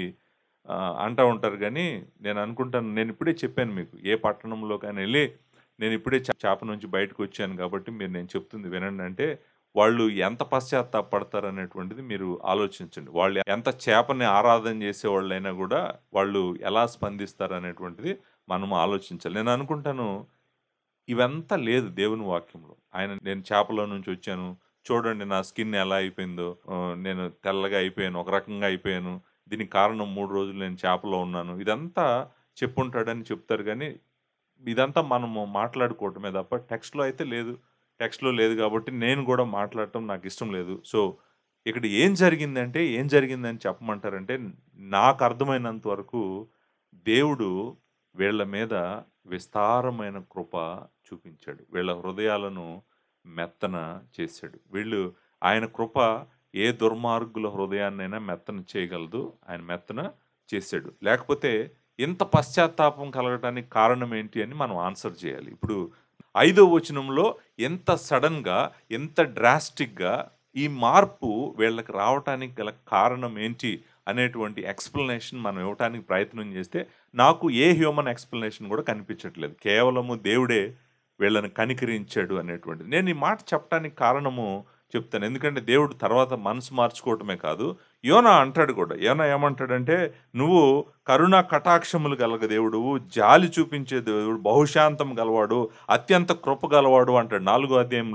[SPEAKER 1] అంటా ఉంటారు గానీ, నేను అనుకుంటాను, నేనిప్పుడే చెప్పాను మీకు. ఏ పట్టణంలోకైనా ఎళ్లి, నేనిప్పుడే చేప నుంచి బయటకొచ్చాను కాబట్టి మీరు నేను చెప్తుంది వినండి అంటే, వాళ్ళు ఎంత పశ్చాత్తాపపడతారనేటువంటిది మీరు ఆలోచించండి. వాళ్ళు ఎంత చేపని ఆరాధన చేసేవాళ్ళైనా గూడా, వాళ్ళు ఎలా స్పందిస్తారనేటువంటిది మనం ఆలోచించాలి. నేను అనుకుంటాను, ఇవంతా లేదు దేవుని వాక్యంలో. నేను చేపలో నుంచి వచ్చాను. చూడండి నా స్కిన్ ఎలా అయిపోయిందో. నేను తెల్లగా అయిపోయాను. ఒక రకంగా అయిపోయాను. దీనికి కారణం 3 రోజులు నేను చేపలో ఉన్నాను. ఇదంతా చెప్పుంటాడని చెప్తారు గానీ, ఇదంతా మనము మాట్లాడుకోవటమే తప్ప టెక్స్ట్‌లో అయితే లేదు. టెక్స్ట్‌లో లేదు కాబట్టి నేను గూడా మాట్లాడటం నాకిష్టం లేదు. సో, ఇక్కడ ఏం జరిగిందని చెప్పమంటారంటే, నాకు అర్థమైనంత వరకు దేవుడు వీళ్ళ మీద విస్తారమైన కృప చూపించాడు. వీళ్ళ హృదయాలను మెత్తన చేశాడు. ఆయన కృప ఏ దుర్మార్గుల హృదయాన్నైనా మెత్తన చేయగలదు. ఆయన మెత్తన చేశాడు. లేకపోతే ఇంత పశ్చాత్తాపం కలగటానికి కారణం ఏంటి అని మనం ఆన్సర్ చేయాలి. ఇప్పుడు 5వ వచనంలో ఎంత సడెన్‌గా, ఎంత డ్రాస్టిక్‌గా ఈ మార్పు వీళ్ళకి రావటానికి గల కారణం ఏంటి అనేటువంటి ఎక్స్‌ప్లనేషన్ మనం ఇవ్వటానికి ప్రయత్నం చేస్తే, నాకు ఏ హ్యూమన్ ఎక్స్‌ప్లనేషన్ కూడా కనిపించట్లేదు. కేవలము దేవుడే వీళ్ళని కనికరించాడు అనేటువంటిది. నేను ఈ మాట చెప్పటానికి కారణము చెప్తాను. ఎందుకంటే దేవుడు తర్వాత మనసు మార్చుకోవటమే కాదు, యోనా అంటాడు కూడా. యోనా ఏమంటాడంటే, "నువ్వు కరుణా కటాక్షములు గల దేవుడువు, జాలి చూపించే దేవుడు, బహుశాంతం గలవాడు, అత్యంత కృప గలవాడు" అంటాడు. 4వ అధ్యాయం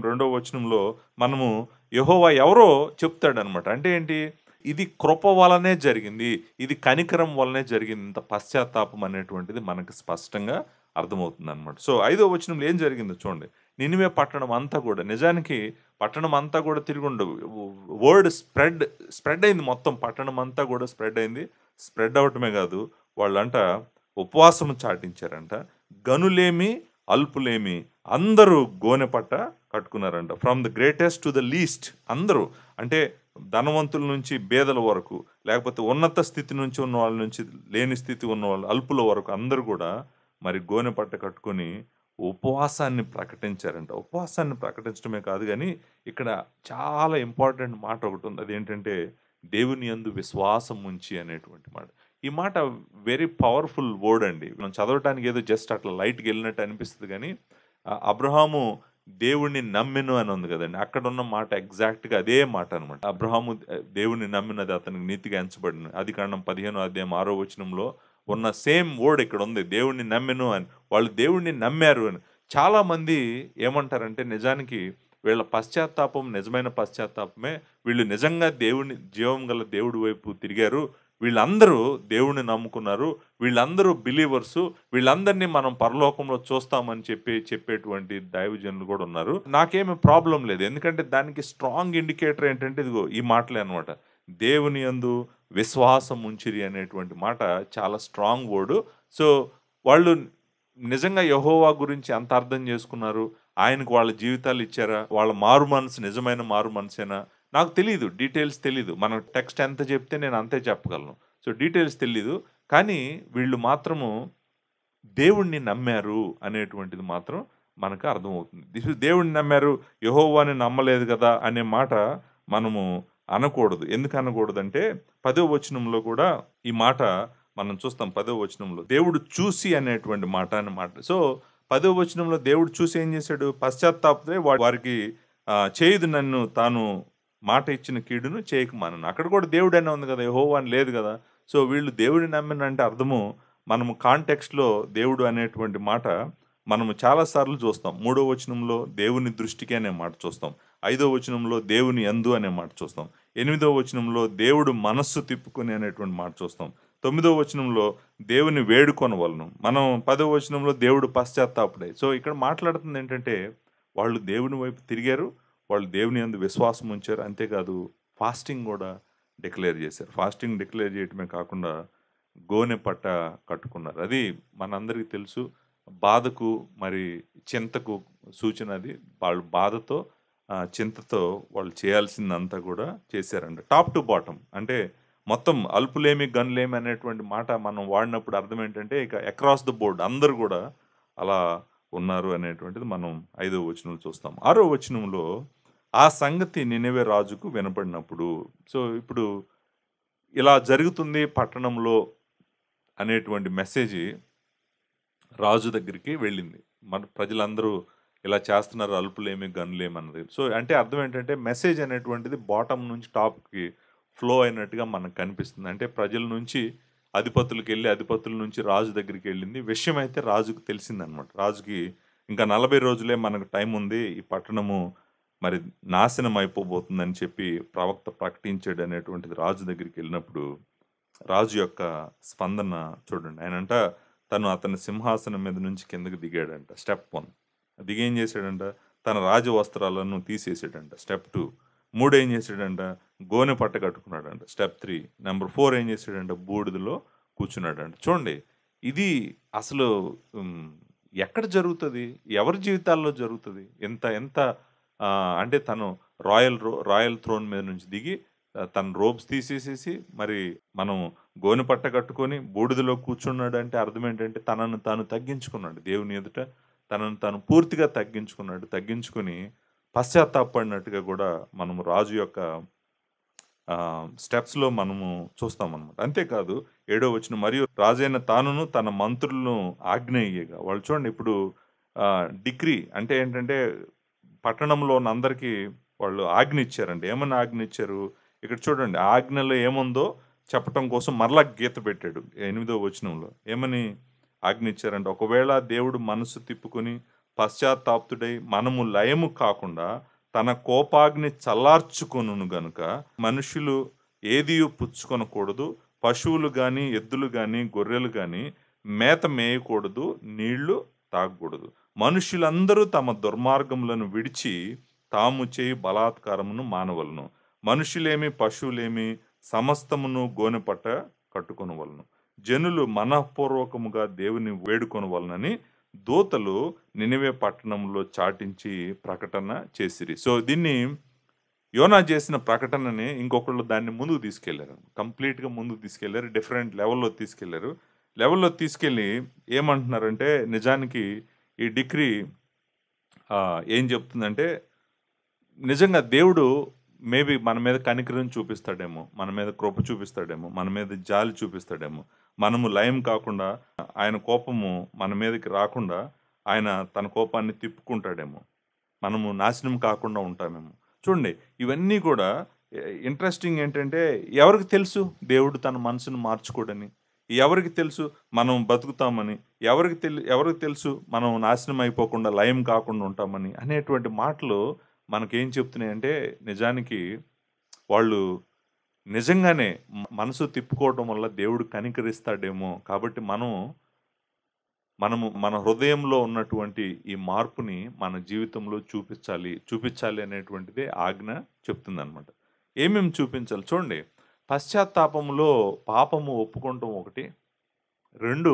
[SPEAKER 1] 2వ వచనంలో మనము యెహోవా ఎవరో చెప్తాడనమాట. అంటే ఏంటి? ఇది కృప వలనే జరిగింది. ఇది కనికరం వలనే జరిగింది. ఇంత పశ్చాత్తాపం అనేటువంటిది మనకు స్పష్టంగా అర్థమవుతుందనమాట. సో, 5వ వచనంలో ఏం జరిగిందో చూడండి. నినివే పట్టణం అంతా కూడా, నిజానికి పట్టణం అంతా కూడా తిరుగుండు. వర్డ్ స్ప్రెడ్ అయింది మొత్తం. పట్టణం అంతా కూడా స్ప్రెడ్ అయింది. స్ప్రెడ్ అవ్వటమే కాదు, వాళ్ళంట ఉపవాసము చాటించారంట. గనులేమి, అల్పులేమి అందరూ గోనెపట్ట కట్టుకున్నారంట. From the greatest to the least అందరూ. అంటే ధనవంతుల నుంచి బేదల వరకు, లేకపోతే ఉన్నత స్థితి నుంచి ఉన్న వాళ్ళ నుంచి లేని స్థితి ఉన్న వాళ్ళు, అల్పుల వరకు అందరూ కూడా మరి గోనెపట్ట కట్టుకొని ఉపవాసాన్ని ప్రకటించారంట. ఉపవాసాన్ని ప్రకటించడమే కాదు గానీ, ఇక్కడ చాలా ఇంపార్టెంట్ మాట ఒకటుంది. అదేంటంటే, దేవుని యందు విశ్వాసం ఉంచి అనేటువంటి మాట. ఈ మాట వెరీ పవర్‌ఫుల్ వర్డ్ అండి. మనం చదవటానికి ఏదో జస్ట్ అట్లా లైట్‌గా ఎళ్ళినట్టు అనిపిస్తది గానీ, అబ్రహాము దేవుడిని నమ్మెను అని ఉంది గదండీ! అక్కడున్న మాట ఎగ్జాక్ట్‌గా అదే మాట అనమాట. అబ్రహాము దేవుడిని నమ్మినది అతనికి నీతిగా ఎంచబడిన. ఆదికాండం 15వ అధ్యాయం 6వ వచనంలో ఉన్న సేమ్ వర్డ్ ఇక్కడుంది. దేవుడిని నమ్మెను అని. వాళ్ళు దేవుడిని నమ్మారు అని. చాలామంది ఏమంటారంటే, నిజానికి వీళ్ళ పశ్చాత్తాపం నిజమైన పశ్చాత్తాపమే. వీళ్ళు నిజంగా దేవుని జీవం గల దేవుడి వైపు తిరిగారు. వీళ్ళందరూ దేవుడిని నమ్ముకున్నారు. వీళ్ళందరూ బిలీవర్సు. వీళ్ళందరినీ మనం పరలోకంలో చూస్తామని చెప్పేటువంటి దైవజనులు కూడా ఉన్నారు. నాకేమి ప్రాబ్లం లేదు. ఎందుకంటే దానికి స్ట్రాంగ్ ఇండికేటర్ ఏంటంటే ఇదిగో ఈ మాటలే అనమాట. దేవుని యందు విశ్వాసం ఉంచిరి అనేటువంటి మాట చాలా స్ట్రాంగ్ వర్డ్. సో వాళ్ళు నిజంగా యెహోవా గురించి అంత అర్థం చేసుకున్నారు. ఆయనకు వాళ్ళ జీవితాలు ఇచ్చారా? వాళ్ళ మారు మనసు నిజమైన మారు మనసేనా? నాకు తెలీదు. డీటెయిల్స్ తెలీదు. మనం టెక్స్ట్ ఎంత చెప్తే నేను అంతే చెప్పగలను. సో డీటెయిల్స్ తెలీదు. కానీ వీళ్ళు మాత్రము దేవుణ్ణి నమ్మారు అనేటువంటిది మాత్రం మనకు అర్థమవుతుంది. దేవుణ్ణి నమ్మారు, యెహోవాని నమ్మలేదు కదా అనే మాట మనము అనకూడదు. ఎందుకు అనకూడదంటే 10వ వచనంలో కూడా ఈ మాట మనం చూస్తాం. 10వ వచనంలో దేవుడు చూసి అనేటువంటి మాట అన్నమాట. సో 10వ వచనంలో దేవుడు చూసి ఏం చేశాడు? పశ్చాత్తాపతే వారికి చేయదు నన్ను తాను మాట ఇచ్చిన కీడును చేయకమానను. అక్కడ కూడా దేవుడనే ఉంది కదా, యెహోవా అని లేదు కదా. సో వీళ్ళు దేవుడిని నమ్మినంటే అర్థము మనము కాంటెక్స్ట్లో దేవుడు అనేటువంటి మాట మనము చాలాసార్లు చూస్తాం. 3వ వచనంలో దేవుని దృష్టికి అనే మాట చూస్తాం. 5వ వచనంలో దేవుని యందు అనే మాట చూస్తాం. 8వ వచనంలో దేవుడు మనస్సు తిప్పుకొని అనేటువంటి మాట చూస్తాం. 9వ వచనంలో దేవుని వేడుకొనవలను. మనం 10వ వచనంలో దేవుడు పశ్చాత్తాపడే. సో ఇక్కడ మాట్లాడుతుంది ఏంటంటే వాళ్ళు దేవుని వైపు తిరిగారు. వాళ్ళు దేవుని యందు విశ్వాసం ఉంచారు. అంతేకాదు ఫాస్టింగ్ కూడా డిక్లేర్ చేశారు. ఫాస్టింగ్ డిక్లేర్ చేయటమే కాకుండా గోనె పట్ట కట్టుకున్నారు. అది మనందరికీ తెలుసు. బాధకు మరి చింతకు సూచన అది. వాళ్ళు బాధతో చింతతో వాళ్ళు చేయాల్సిందంతా కూడా చేశారంట. టాప్ టు బాటమ్ అంటే మొత్తం అల్పులేమి గనులేమి అనేటువంటి మాట మనం వాడినప్పుడు అర్థం ఏంటంటే ఇక అక్రాస్ ద బోర్డ్ అందరూ కూడా అలా ఉన్నారు అనేటువంటిది మనం 5వ వచనంలో చూస్తాం. 6వ వచనంలో ఆ సంగతి నినెవె రాజుకు వినపడినప్పుడు, సో ఇప్పుడు ఇలా జరుగుతుంది పట్టణంలో అనేటువంటి మెసేజ్ రాజు దగ్గరికి వెళ్ళింది. మన ప్రజలందరూ ఇలా చేస్తున్నారు, అల్పులేమి గనులేమి అన్నది. సో అంటే అర్థం ఏంటంటే మెసేజ్ అనేటువంటిది బాటమ్ నుంచి టాప్కి ఫ్లో అయినట్టుగా మనకు కనిపిస్తుంది. అంటే ప్రజల నుంచి అధిపతులకు వెళ్ళి అధిపతుల నుంచి రాజు దగ్గరికి వెళ్ళింది. విషయం అయితే రాజుకు తెలిసిందనమాట. రాజుకి ఇంకా 40 రోజులే మనకు టైం ఉంది, ఈ పట్టణము మరి నాశనం అయిపోబోతుందని చెప్పి ప్రవక్త ప్రకటించాడు అనేటువంటిది రాజు దగ్గరికి వెళ్ళినప్పుడు రాజు యొక్క స్పందన చూడండి. ఆయనంట తను అతని సింహాసనం మీద నుంచి కిందకి దిగాడంట. స్టెప్ 1 దిగి ఏం చేశాడంట? తన రాజ వస్త్రాలను తీసేసాడంట. స్టెప్ 2 ఏం చేశాడంట? గోనె పట్ట కట్టుకున్నాడంట. స్టెప్ 3 నెంబర్ 4 ఏం చేశాడంట? బూడిదలో కూర్చున్నాడంట. చూడండి, ఇది అసలు ఎక్కడ జరుగుతుంది? ఎవరి జీవితాల్లో జరుగుతుంది? ఎంత ఎంత అంటే తను రాయల్ థ్రోన్ మీద నుంచి దిగి తన రోబ్స్ తీసేసేసి మరి మనం గోనె పట్ట కట్టుకొని బూడిదలో కూర్చున్నాడు అంటే అర్థం ఏంటంటే తనను తాను తగ్గించుకున్నాడు. దేవుని ఎదుట తనను తాను పూర్తిగా తగ్గించుకున్నాడు. తగ్గించుకొని పశ్చాత్తాపడినట్టుగా కూడా మనము రాజు యొక్క స్టెప్స్లో మనము చూస్తామన్నమాట. అంతేకాదు 7వ వచనం, మరియు రాజైన తానును తన మంత్రులను ఆజ్ఞేయగా. వాళ్ళు చూడండి, ఇప్పుడు డిగ్రీ అంటే ఏంటంటే పట్టణంలో ఉన్న అందరికీ వాళ్ళు ఆజ్ఞ ఇచ్చారండి. ఏమని ఆజ్ఞ ఇచ్చారు? ఇక్కడ చూడండి, ఆజ్ఞలో ఏముందో చెప్పటం కోసం మరలా గీత పెట్టాడు 8వ వచనంలో. ఏమని ఆజ్ఞ ఇచ్చారంటే, ఒకవేళ దేవుడు మనసు తిప్పుకొని పశ్చాత్తాప్తుడై మనము లయము కాకుండా తన కోపాగ్ని చల్లార్చుకొనును గనుక మనుషులు ఏదియు పుచ్చుకొనకూడదు, పశువులు కానీ ఎద్దులు కానీ గొర్రెలు కానీ మేత మేయకూడదు, నీళ్లు తాగకూడదు. మనుషులందరూ తమ దుర్మార్గములను విడిచి తాము చేయి బలాత్కారమును మానవలను. మనుషులేమి పశువులేమి సమస్తమును గోనెపట్ట కట్టుకొనవలను. జనులు మనఃపూర్వకముగా దేవుని వేడుకొనవలనని దూతలు నినివే పట్టణంలో చాటించి ప్రకటన చేసిరి. సో దీన్ని యోనా చేసిన ప్రకటనని ఇంకొకళ్ళు దాన్ని ముందుకు తీసుకెళ్లారు. కంప్లీట్గా ముందుకు తీసుకెళ్లారు. డిఫరెంట్ లెవెల్లో తీసుకెళ్ళి ఏమంటున్నారంటే, నిజానికి ఈ డిగ్రీ ఏం చెప్తుందంటే, నిజంగా దేవుడు మేబీ మన మీద కనికరం చూపిస్తాడేమో, మన మీద కృప చూపిస్తాడేమో, మన మీద జాలి చూపిస్తాడేమో. మనము లయం కాకుండా, ఆయన కోపము మన మీదకి రాకుండా ఆయన తన కోపాన్ని తిప్పుకుంటాడేమో, మనము నాశనం కాకుండా ఉంటామేమో. చూడండి, ఇవన్నీ కూడా ఇంట్రెస్టింగ్. ఏంటంటే ఎవరికి తెలుసు దేవుడు తన మనసును మార్చుకోడని? ఎవరికి తెలుసు మనం బతుకుతామని? ఎవరికి తెలుసు మనం నాశనం అయిపోకుండా లయం కాకుండా ఉంటామని? అనేటువంటి మాటలు మనకేం చెప్తున్నాయంటే నిజానికి వాళ్ళు నిజంగానే మనసు తిప్పుకోవటం వల్ల దేవుడు కనికరిస్తాడేమో. కాబట్టి మనము మన హృదయంలో ఉన్నటువంటి ఈ మార్పుని మన జీవితంలో చూపించాలి అనేటువంటిదే ఆజ్ఞ చెప్తుందనమాట. ఏమేమి చూపించాలి? చూడండి, పశ్చాత్తాపంలో పాపము ఒప్పుకోవటం ఒకటి, 2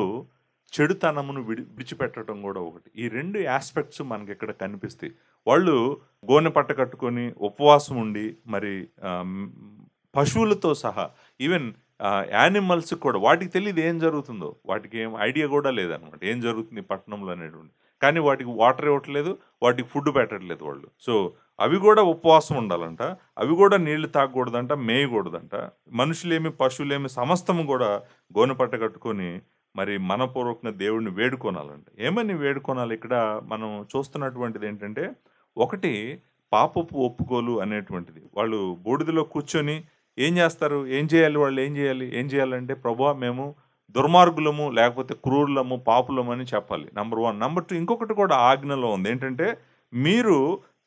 [SPEAKER 1] చెడుతనమును విడిచిపెట్టడం గూడా ఒకటి. ఈ 2 యాస్పెక్ట్స్ మనకిక్కడ కనిపిస్తాయి. వాళ్ళు గోనె పట్ట కట్టుకొని, ఉపవాసం ఉండి, మరి పశువులతో సహా ఈవెన్ యానిమల్స్ కూడా వాటికి తెలీదు ఏం జరుగుతుందో. వాటికి ఏం ఐడియా గూడా లేదనమాట. ఏం జరుగుతుంది ఈ పట్టణంలో అనేటువంటి. కానీ వాటికి వాటర్ ఇవ్వట్లేదు, వాటికి ఫుడ్ పెట్టట్లేదు వాళ్ళు. సో, అవి గూడా ఉపవాసం ఉండాలంట. అవి గూడా నీళ్లు తాగకూడదంట, మేయకూడదంట. మనుషులేమి, పశువులేమి సమస్తము గూడా గోనె పట్ట కట్టుకొని మరి మనపూర్వకంగా దేవుడిని వేడుకోనాలంట. ఏమని వేడుకోనాలి? ఇక్కడ మనం చూస్తున్నటువంటిది ఏంటంటే, ఒకటి పాపపు ఒప్పుకోలు అనేటువంటిది. వాళ్ళు బూడిదలో కూర్చొని ఏం చేస్తారు? ఏం చేయాలి? వాళ్ళు ఏం చేయాలి? ఏం చేయాలంటే, ప్రభువా మేము దుర్మార్గులము, లేకపోతే క్రూరులము, పాపులము అని చెప్పాలి. నంబర్ 1. నంబర్ 2 ఇంకొకటి కూడా ఆజ్ఞలో ఉంది. ఏంటంటే, మీరు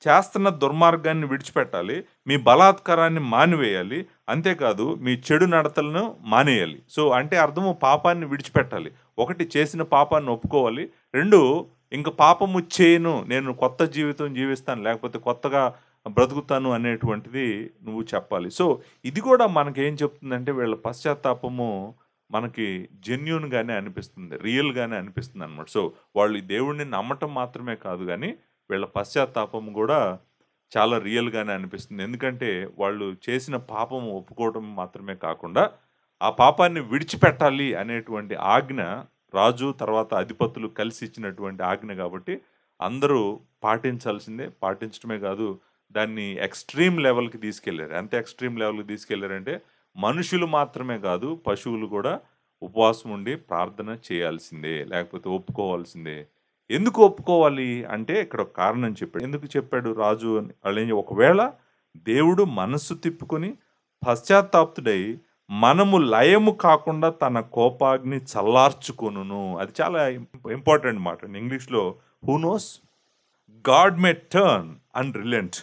[SPEAKER 1] చేస్తున్న దుర్మార్గాన్ని విడిచిపెట్టాలి. మీ బలాత్కారాన్ని మానివేయాలి. అంతేకాదు మీ చెడు నడతలను మానేయాలి. సో, అంటే అర్థము పాపాన్ని విడిచిపెట్టాలి. ఒకటి చేసిన పాపాన్ని ఒప్పుకోవాలి. 2 ఇంక పాపము చేయను, నేను కొత్త జీవితం జీవిస్తాను, లేకపోతే కొత్తగా బ్రతుకుతాను అనేటువంటిది నువ్వు చెప్పాలి. సో, ఇది కూడా మనకేం చెప్తుందంటే వీళ్ళ పశ్చాత్తాపము మనకి జెన్యూన్‌గానే అనిపిస్తుంది. రియల్‌గానే అనిపిస్తుందనమాట. సో, వాళ్ళు ఈ దేవుడిని నమ్మటం మాత్రమే కాదు గానీ, వీళ్ళ పశ్చాత్తాపం గూడా చాలా రియల్‌గానే అనిపిస్తుంది. ఎందుకంటే, వాళ్ళు చేసిన పాపం ఒప్పుకోవడం మాత్రమే కాకుండా, ఆ పాపాన్ని విడిచిపెట్టాలి అనేటువంటి ఆజ్ఞ రాజు, తర్వాత అధిపతులు కలిసి ఇచ్చినటువంటి ఆజ్ఞ గాబట్టి, అందరూ పాటించాల్సిందే. పాటించడమే గాదు, దాన్ని ఎక్స్‌ట్రీమ్ లెవెల్‌కి తీసుకెళ్లారు. ఎంత ఎక్స్‌ట్రీమ్ లెవెల్‌కి తీసుకెళ్లారంటే, మనుషులు మాత్రమే గాదు, పశువులు గూడా ఉపవాసం ఉండి ప్రార్థన చేయాల్సిందే. లేకపోతే ఒప్పుకోవాల్సిందే. ఎందుకు ఒప్పుకోవాలి అంటే, ఇక్కడ ఒక కారణం చెప్పాడు. ఎందుకు చెప్పాడు రాజు అని? ఒకవేళ దేవుడు మనస్సు తిప్పుకొని పశ్చాత్తాపుడై మనము లయము కాకుండా తన కోపాగ్ని చల్లార్చుకొనును. అది చాలా ఇంపార్టెంట్ మాట. ఇంగ్లీష్‌లో who knows? God May turn and relent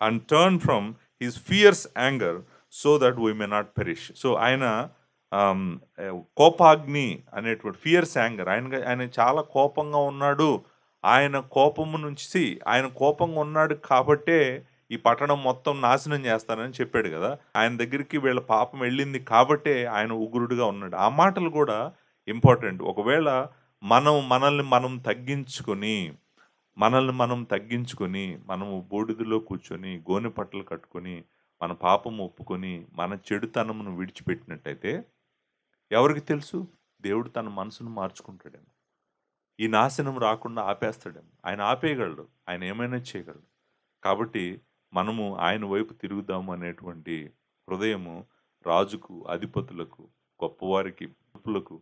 [SPEAKER 1] and turn from his fears anger so that we may not perish. So, ఆయన కోపాగ్ని అనేటువంటి ఫియర్స్ యాంగర్, ఆయన చాలా కోపంగా ఉన్నాడు. ఆయన కోపము నుంచి ఆయన కోపంగా ఉన్నాడు కాబట్టే ఈ పట్టణం మొత్తం నాశనం చేస్తానని చెప్పాడు కదా! ఆయన దగ్గరికి వీళ్ళ పాపం వెళ్ళింది కాబట్టే ఆయన ఉగ్రుడుగా ఉన్నాడు. ఆ మాటలు కూడా ఇంపార్టెంట్. ఒకవేళ మనల్ని మనం తగ్గించుకొని, మనము బూడిదలో కూర్చొని, గోనె పట్టలు కట్టుకొని, మన పాపం ఒప్పుకొని, మన చెడుతనమును విడిచిపెట్టినట్టయితే ఎవరికి తెలుసు? దేవుడు తన మనసును మార్చుకుంటాడేమో. ఈ నాశనం రాకుండా ఆపేస్తాడేమో. ఆయన ఆపేయగలడు. ఆయన ఏమైనా చేయగలడు. కాబట్టి మనము ఆయన వైపు తిరుగుదాము అనేటువంటి హృదయము రాజుకు, అధిపతులకు, గొప్పవారికి, లకు,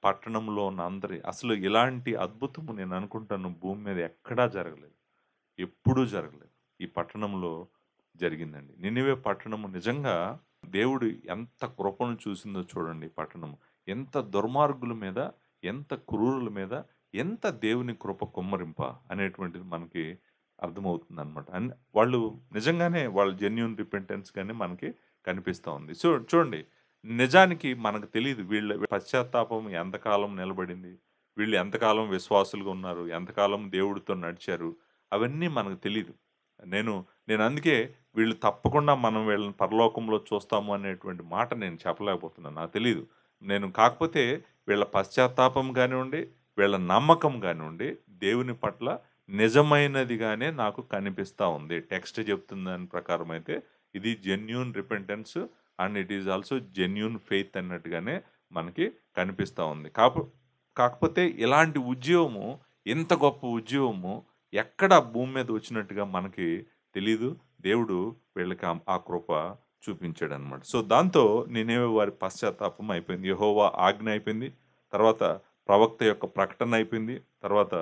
[SPEAKER 1] పట్టణంలో ఉన్న అందరి అసలు ఇలాంటి అద్భుతము నేను అనుకుంటాను భూమి మీద ఎక్కడా జరగలేదు. ఎప్పుడూ జరగలేదు. ఈ పట్టణంలో జరిగిందండి. నినివే పట్టణము నిజంగా దేవుడు ఎంత కృపను చూసిందో చూడండి. ఈ పట్టణము ఎంత దుర్మార్గుల మీద, ఎంత క్రూరుల మీద, ఎంత దేవుని కృప కుమ్మరింప అనేటువంటిది మనకి అర్థమవుతుందనమాట. వాళ్ళు నిజంగానే వాళ్ళ జెన్యూన్ రిపెంటెన్స్ గానే మనకి కనిపిస్తా ఉంది. సో, చూడండి, నిజానికి మనకు తెలీదు వీళ్ళ పశ్చాత్తాపం ఎంతకాలం నిలబడింది, వీళ్ళు ఎంతకాలం విశ్వాసులుగా ఉన్నారు, ఎంతకాలం దేవుడితో నడిచారు, అవన్నీ మనకు తెలీదు. నేను అందుకే వీళ్ళు తప్పకుండా మనం వీళ్ళని పరలోకంలో చూస్తాము అనేటువంటి మాట నేను చెప్పలేకపోతున్నాను. నాకు తెలీదు. కాకపోతే వీళ్ళ పశ్చాత్తాపం కానివ్వండి, వీళ్ళ నమ్మకం కానివ్వండి, దేవుని పట్ల నిజమైనదిగానే నాకు కనిపిస్తా ఉంది. టెక్స్ట్ చెప్తున్న దాని ప్రకారం అయితే ఇది genuine repentance and it is also genuine faith అన్నట్టుగానే మనకి కనిపిస్తూ ఉంది. కాకపోతే ఇలాంటి ఉద్యోగము, ఇంత గొప్ప ఉద్యోగము ఎక్కడ భూమి మీద వచ్చినట్టుగా మనకి తెలీదు. దేవుడు వీళ్ళకి ఆ కృప చూపించాడనమాట. సో, దాంతో నినివే వారి పశ్చాత్తాపం అయిపోయింది. యెహోవా ఆజ్ఞ అయిపోయింది. తర్వాత ప్రవక్త యొక్క ప్రకటన అయిపోయింది. తర్వాత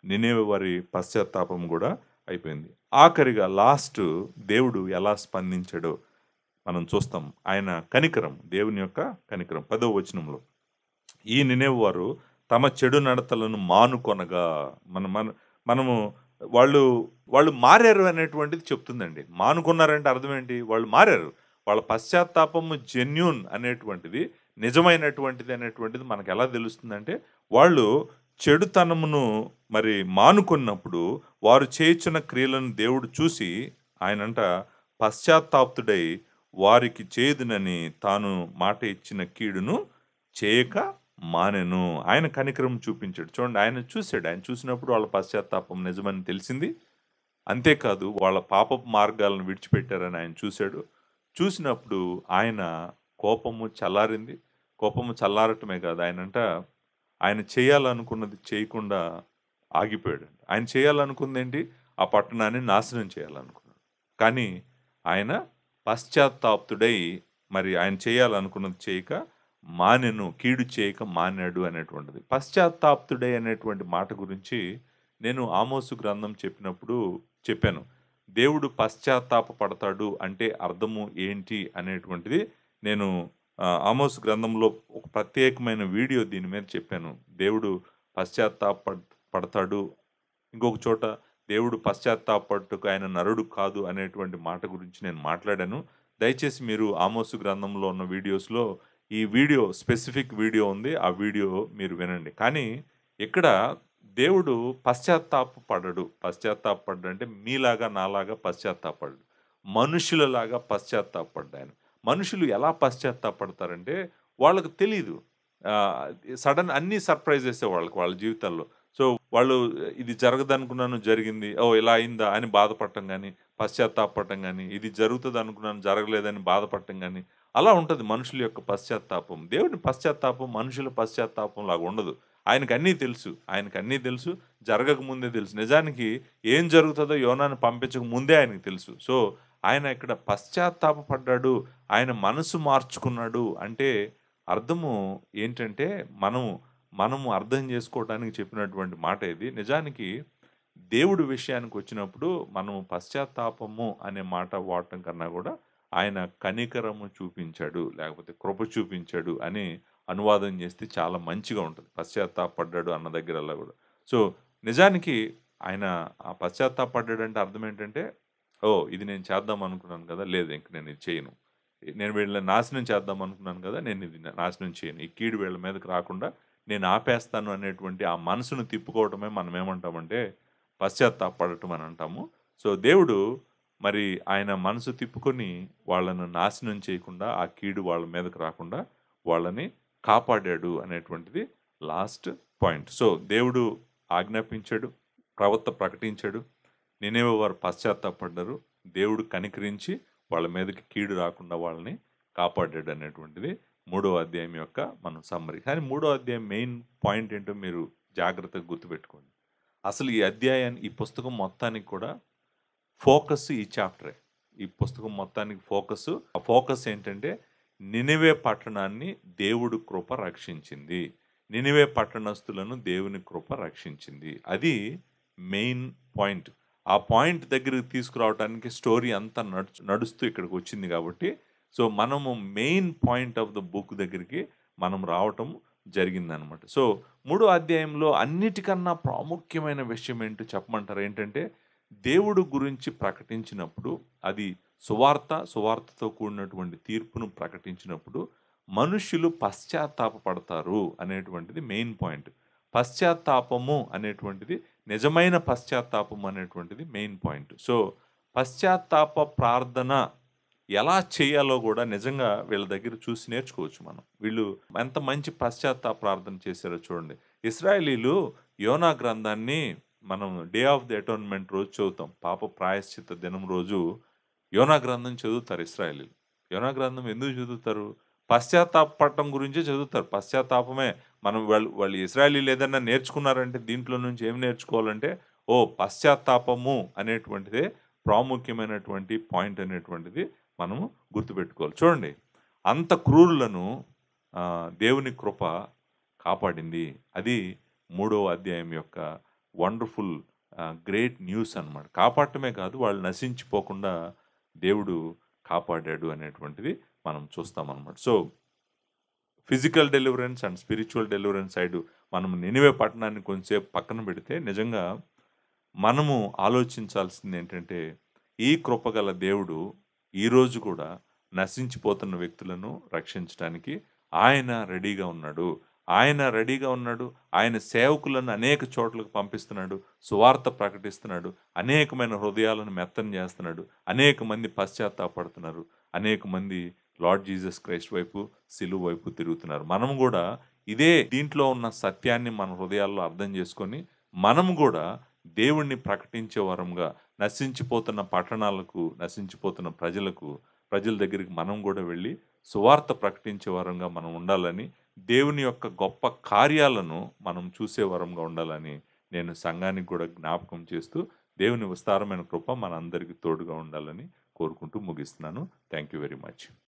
[SPEAKER 1] నినివే వారి పశ్చాత్తాపం కూడా అయిపోయింది. ఆఖరిగా లాస్ట్ దేవుడు ఎలా స్పందించాడో మనం చూస్తాం. ఆయన కనికరం, దేవుని యొక్క కనికరం 10వ వచనంలో, ఈ నినివే వారు తమ చెడు నడతలను మానుకొనగా, మనము వాళ్ళు వాళ్ళు మారారు అనేటువంటిది చెప్తుందండి. మానుకున్నారంటే అర్థం ఏంటి? వాళ్ళు మారారు. వాళ్ళ పశ్చాత్తాపము జెన్యూన్ అనేటువంటిది, నిజమైనటువంటిది అనేటువంటిది మనకెలా తెలుస్తుందంటే, వాళ్ళు చెడుతనమును మరి మానుకున్నప్పుడు, వారు చేయుచున్న క్రియలను దేవుడు చూసి, ఆయనంట పశ్చాత్తాపుడై వారికి చేదునని తాను మాట ఇచ్చిన కీడును చేయక మానెను. ఆయన కనికరం చూపించాడు. చూడండి, ఆయన చూసాడు. ఆయన చూసినప్పుడు వాళ్ళ పశ్చాత్తాపం నిజమని తెలిసింది. అంతేకాదు వాళ్ళ పాపపు మార్గాలను విడిచిపెట్టారని ఆయన చూసాడు. చూసినప్పుడు ఆయన కోపము చల్లారింది. కోపము చల్లారటమే కాదు, ఆయన చేయాలనుకున్నది చేయకుండా ఆగిపోయాడండి. ఆయన చేయాలనుకుందేంటి? ఆ పట్టణాన్ని నాశనం చేయాలనుకున్నాడు. కానీ ఆయన పశ్చాత్తాప్తుడై మరి ఆయన చేయాలనుకున్నది చేయక మానెను, కీడు చేయక మానాడు అనేటువంటిది. పశ్చాత్తాప్తుడై అనేటువంటి మాట గురించి నేను ఆమోసు గ్రంథం చెప్పినప్పుడు చెప్పాను. దేవుడు పశ్చాత్తాప పడతాడు అంటే అర్థము ఏంటి అనేటువంటిది నేను ఆమోసు గ్రంథంలో ఒక ప్రత్యేకమైన వీడియో దీని మీద చెప్పాను. దేవుడు పడతాడు, ఇంకొక చోట దేవుడు పశ్చాత్తాపట్టుకు ఆయన నరుడు కాదు అనేటువంటి మాట గురించి నేను మాట్లాడాను. దయచేసి మీరు ఆమోసు గ్రంథంలో ఉన్న వీడియోస్లో ఈ వీడియో స్పెసిఫిక్ వీడియో ఉంది. ఆ వీడియో మీరు వినండి. కానీ ఇక్కడ దేవుడు పశ్చాత్తాపడ్డాడు అంటే మీలాగా నాలాగా పశ్చాత్తాపడ్డాడు. మనుషులలాగా పశ్చాత్తాపడ్డాను. మనుషులు ఎలా పశ్చాత్తాపడతారంటే వాళ్ళకు తెలీదు. సడన్ అన్నీ సర్ప్రైజెసే వాళ్ళ జీవితాల్లో. సో వాళ్ళు ఇది జరగదనుకున్నాను జరిగింది. ఓ ఇలా అయిందా అని బాధపడటం గానీ, పశ్చాత్తాపడటం గానీ, ఇది జరుగుతుంది అనుకున్నాను జరగలేదని బాధపడటం గానీ, అలా ఉంటది మనుషుల యొక్క పశ్చాత్తాపం. దేవుని పశ్చాత్తాపం మనుషుల పశ్చాత్తాపం లాగా ఉండదు. ఆయనకన్నీ తెలుసు. జరగక ముందే తెలుసు. నిజానికి ఏం జరుగుతుందో యోనాను పంపించక ముందే ఆయనకు తెలుసు. సో ఆయన ఇక్కడ పశ్చాత్తాపపడ్డాడు, ఆయన మనసు మార్చుకున్నాడు అంటే అర్థము ఏంటంటే మనము అర్థం చేసుకోవడానికి చెప్పినటువంటి మాట ఇది. నిజానికి దేవుడి విషయానికి వచ్చినప్పుడు మనము పశ్చాత్తాపము అనే మాట వాడటం కన్నా కూడా ఆయన కనికరము చూపించాడు, లేకపోతే కృప చూపించాడు అని అనువాదం చేస్తే చాలా మంచిగా ఉంటుంది. పశ్చాత్తాపడ్డాడు అన్న దగ్గరల్లా కూడా. సో నిజానికి ఆయన ఆ పశ్చాత్తాపడ్డాడంటే అర్థం ఏంటంటే, ఇది నేను చేద్దాం అనుకున్నాను కదా, లేదు ఇంక నేను ఇది చేయను. నేను వీళ్ళని నాశనం చేద్దాం అనుకున్నాను కదా, నేను ఇది నాశనం చేయను. ఈ కీడు వీళ్ళ మీదకి రాకుండా నేను ఆపేస్తాను అనేటువంటి ఆ మనసును తిప్పుకోవటమే మనం ఏమంటామంటే పశ్చాత్తాపడటం అని అంటాము. సో దేవుడు మరి ఆయన మనసు తిప్పుకొని వాళ్ళను నాశనం చేయకుండా, ఆ కీడు వాళ్ళ మీదకి రాకుండా వాళ్ళని కాపాడాడు అనేటువంటిది లాస్ట్ పాయింట్. సో దేవుడు ఆజ్ఞాపించాడు, ప్రవక్త ప్రకటించాడు, నినేవే వారు పశ్చాత్తాపడ్డారు, దేవుడు కనికరించి వాళ్ళ మీదకి కీడు రాకుండా వాళ్ళని కాపాడాడు అనేటువంటిది 3వ అధ్యాయం యొక్క మనం సమ్మరీ. కానీ 3వ అధ్యాయం మెయిన్ పాయింట్ ఏంటో మీరు జాగ్రత్తగా గుర్తుపెట్టుకోండి. అసలు ఈ పుస్తకం మొత్తానికి కూడా ఫోకస్ ఈ చాప్టరే. ఈ పుస్తకం మొత్తానికి ఫోకస్ ఏంటంటే నినివే పట్టణాన్ని దేవుడు కృప రక్షించింది, నినివే పట్టణస్థులను దేవుని కృప రక్షించింది. అది మెయిన్ పాయింట్. ఆ పాయింట్ దగ్గరికి తీసుకురావడానికి స్టోరీ అంతా నడుస్తూ ఇక్కడికి వచ్చింది కాబట్టి, సో మనము main point of the book దగ్గరికి మనం రావటం జరిగిందనమాట. సో 3వ అధ్యాయంలో అన్నిటికన్నా ప్రాముఖ్యమైన విషయం ఏంటో చెప్పమంటారు ఏంటంటే, దేవుడు గురించి ప్రకటించినప్పుడు అది సువార్తతో కూడినటువంటి తీర్పును ప్రకటించినప్పుడు మనుష్యులు పశ్చాత్తాపపడతారు అనేటువంటిది మెయిన్ పాయింట్. పశ్చాత్తాపము అనేటువంటిది, నిజమైన పశ్చాత్తాపం అనేటువంటిది మెయిన్ పాయింట్. సో పశ్చాత్తాప ప్రార్థన ఎలా చేయాలో కూడా నిజంగా వీళ్ళ దగ్గర చూసి నేర్చుకోవచ్చు మనం. వీళ్ళు ఎంత మంచి పశ్చాత్తాప ప్రార్థన చేశారో చూడండి. ఇశ్రాయేలీలు యోనా గ్రంథాన్ని మనం డే ఆఫ్ ది అటోన్మెంట్ రోజు చదువుతాం. పాప ప్రాయశ్చిత్త దినం రోజు యోనా గ్రంథం చదువుతారు ఇశ్రాయేలీలు. యోనా గ్రంథం ఎందుకు చదువుతారు? పశ్చాత్తాపడటం గురించే చదువుతారు. పశ్చాత్తాపమే వాళ్ళు ఇశ్రాయేలీలు ఏదైనా నేర్చుకున్నారంటే దీంట్లో నుంచి ఏం నేర్చుకోవాలంటే, పశ్చాత్తాపము అనేటువంటిదే ప్రాముఖ్యమైనటువంటి పాయింట్ అనేటువంటిది మనము గుర్తుపెట్టుకోవాలి. చూడండి, అంత క్రూరులను దేవుని కృప కాపాడింది. అది 3వ అధ్యాయం యొక్క వండర్ఫుల్ గ్రేట్ న్యూస్ అన్నమాట. కాపాడటమే కాదు, వాళ్ళు నశించిపోకుండా దేవుడు కాపాడాడు అనేటువంటిది మనం చూస్తామన్నమాట. So physical deliverance and spiritual deliverance side మనం నినివే పట్టణాన్ని కొంచెంసేపు పక్కన పెడితే, నిజంగా మనము ఆలోచించాల్సింది ఏంటంటే, ఈ కృపగల దేవుడు ఈరోజు కూడా నశించిపోతున్న వ్యక్తులను రక్షించటానికి ఆయన రెడీగా ఉన్నాడు. ఆయన రెడీగా ఉన్నాడు. ఆయన సేవకులను అనేక చోట్లకు పంపిస్తున్నాడు. సువార్త ప్రకటిస్తున్నాడు. అనేకమైన హృదయాలను మెత్తని చేస్తున్నాడు. అనేక మంది పశ్చాత్తాపడుతున్నారు. అనేక మంది లార్డ్ జీసస్ క్రైస్ట్ వైపు, సిలువ వైపు తిరుగుతున్నారు. మనం కూడా ఇదే దీంట్లో ఉన్న సత్యాన్ని మన హృదయాల్లో అర్థం చేసుకొని, మనం కూడా దేవుణ్ణి ప్రకటించే వరంగా నశించిపోతున్న పట్టణాలకు, నశించిపోతున్న ప్రజల దగ్గరికి మనం కూడా వెళ్ళి సువార్త ప్రకటించే వరంగా మనం ఉండాలని, దేవుని యొక్క గొప్ప కార్యాలను మనం చూసే వరంగా ఉండాలని నేను సంఘానికి కూడా జ్ఞాపకం చేస్తూ, దేవుని విస్తారమైన కృప మనందరికీ తోడుగా ఉండాలని కోరుకుంటూ ముగిస్తున్నాను. Thank you very much.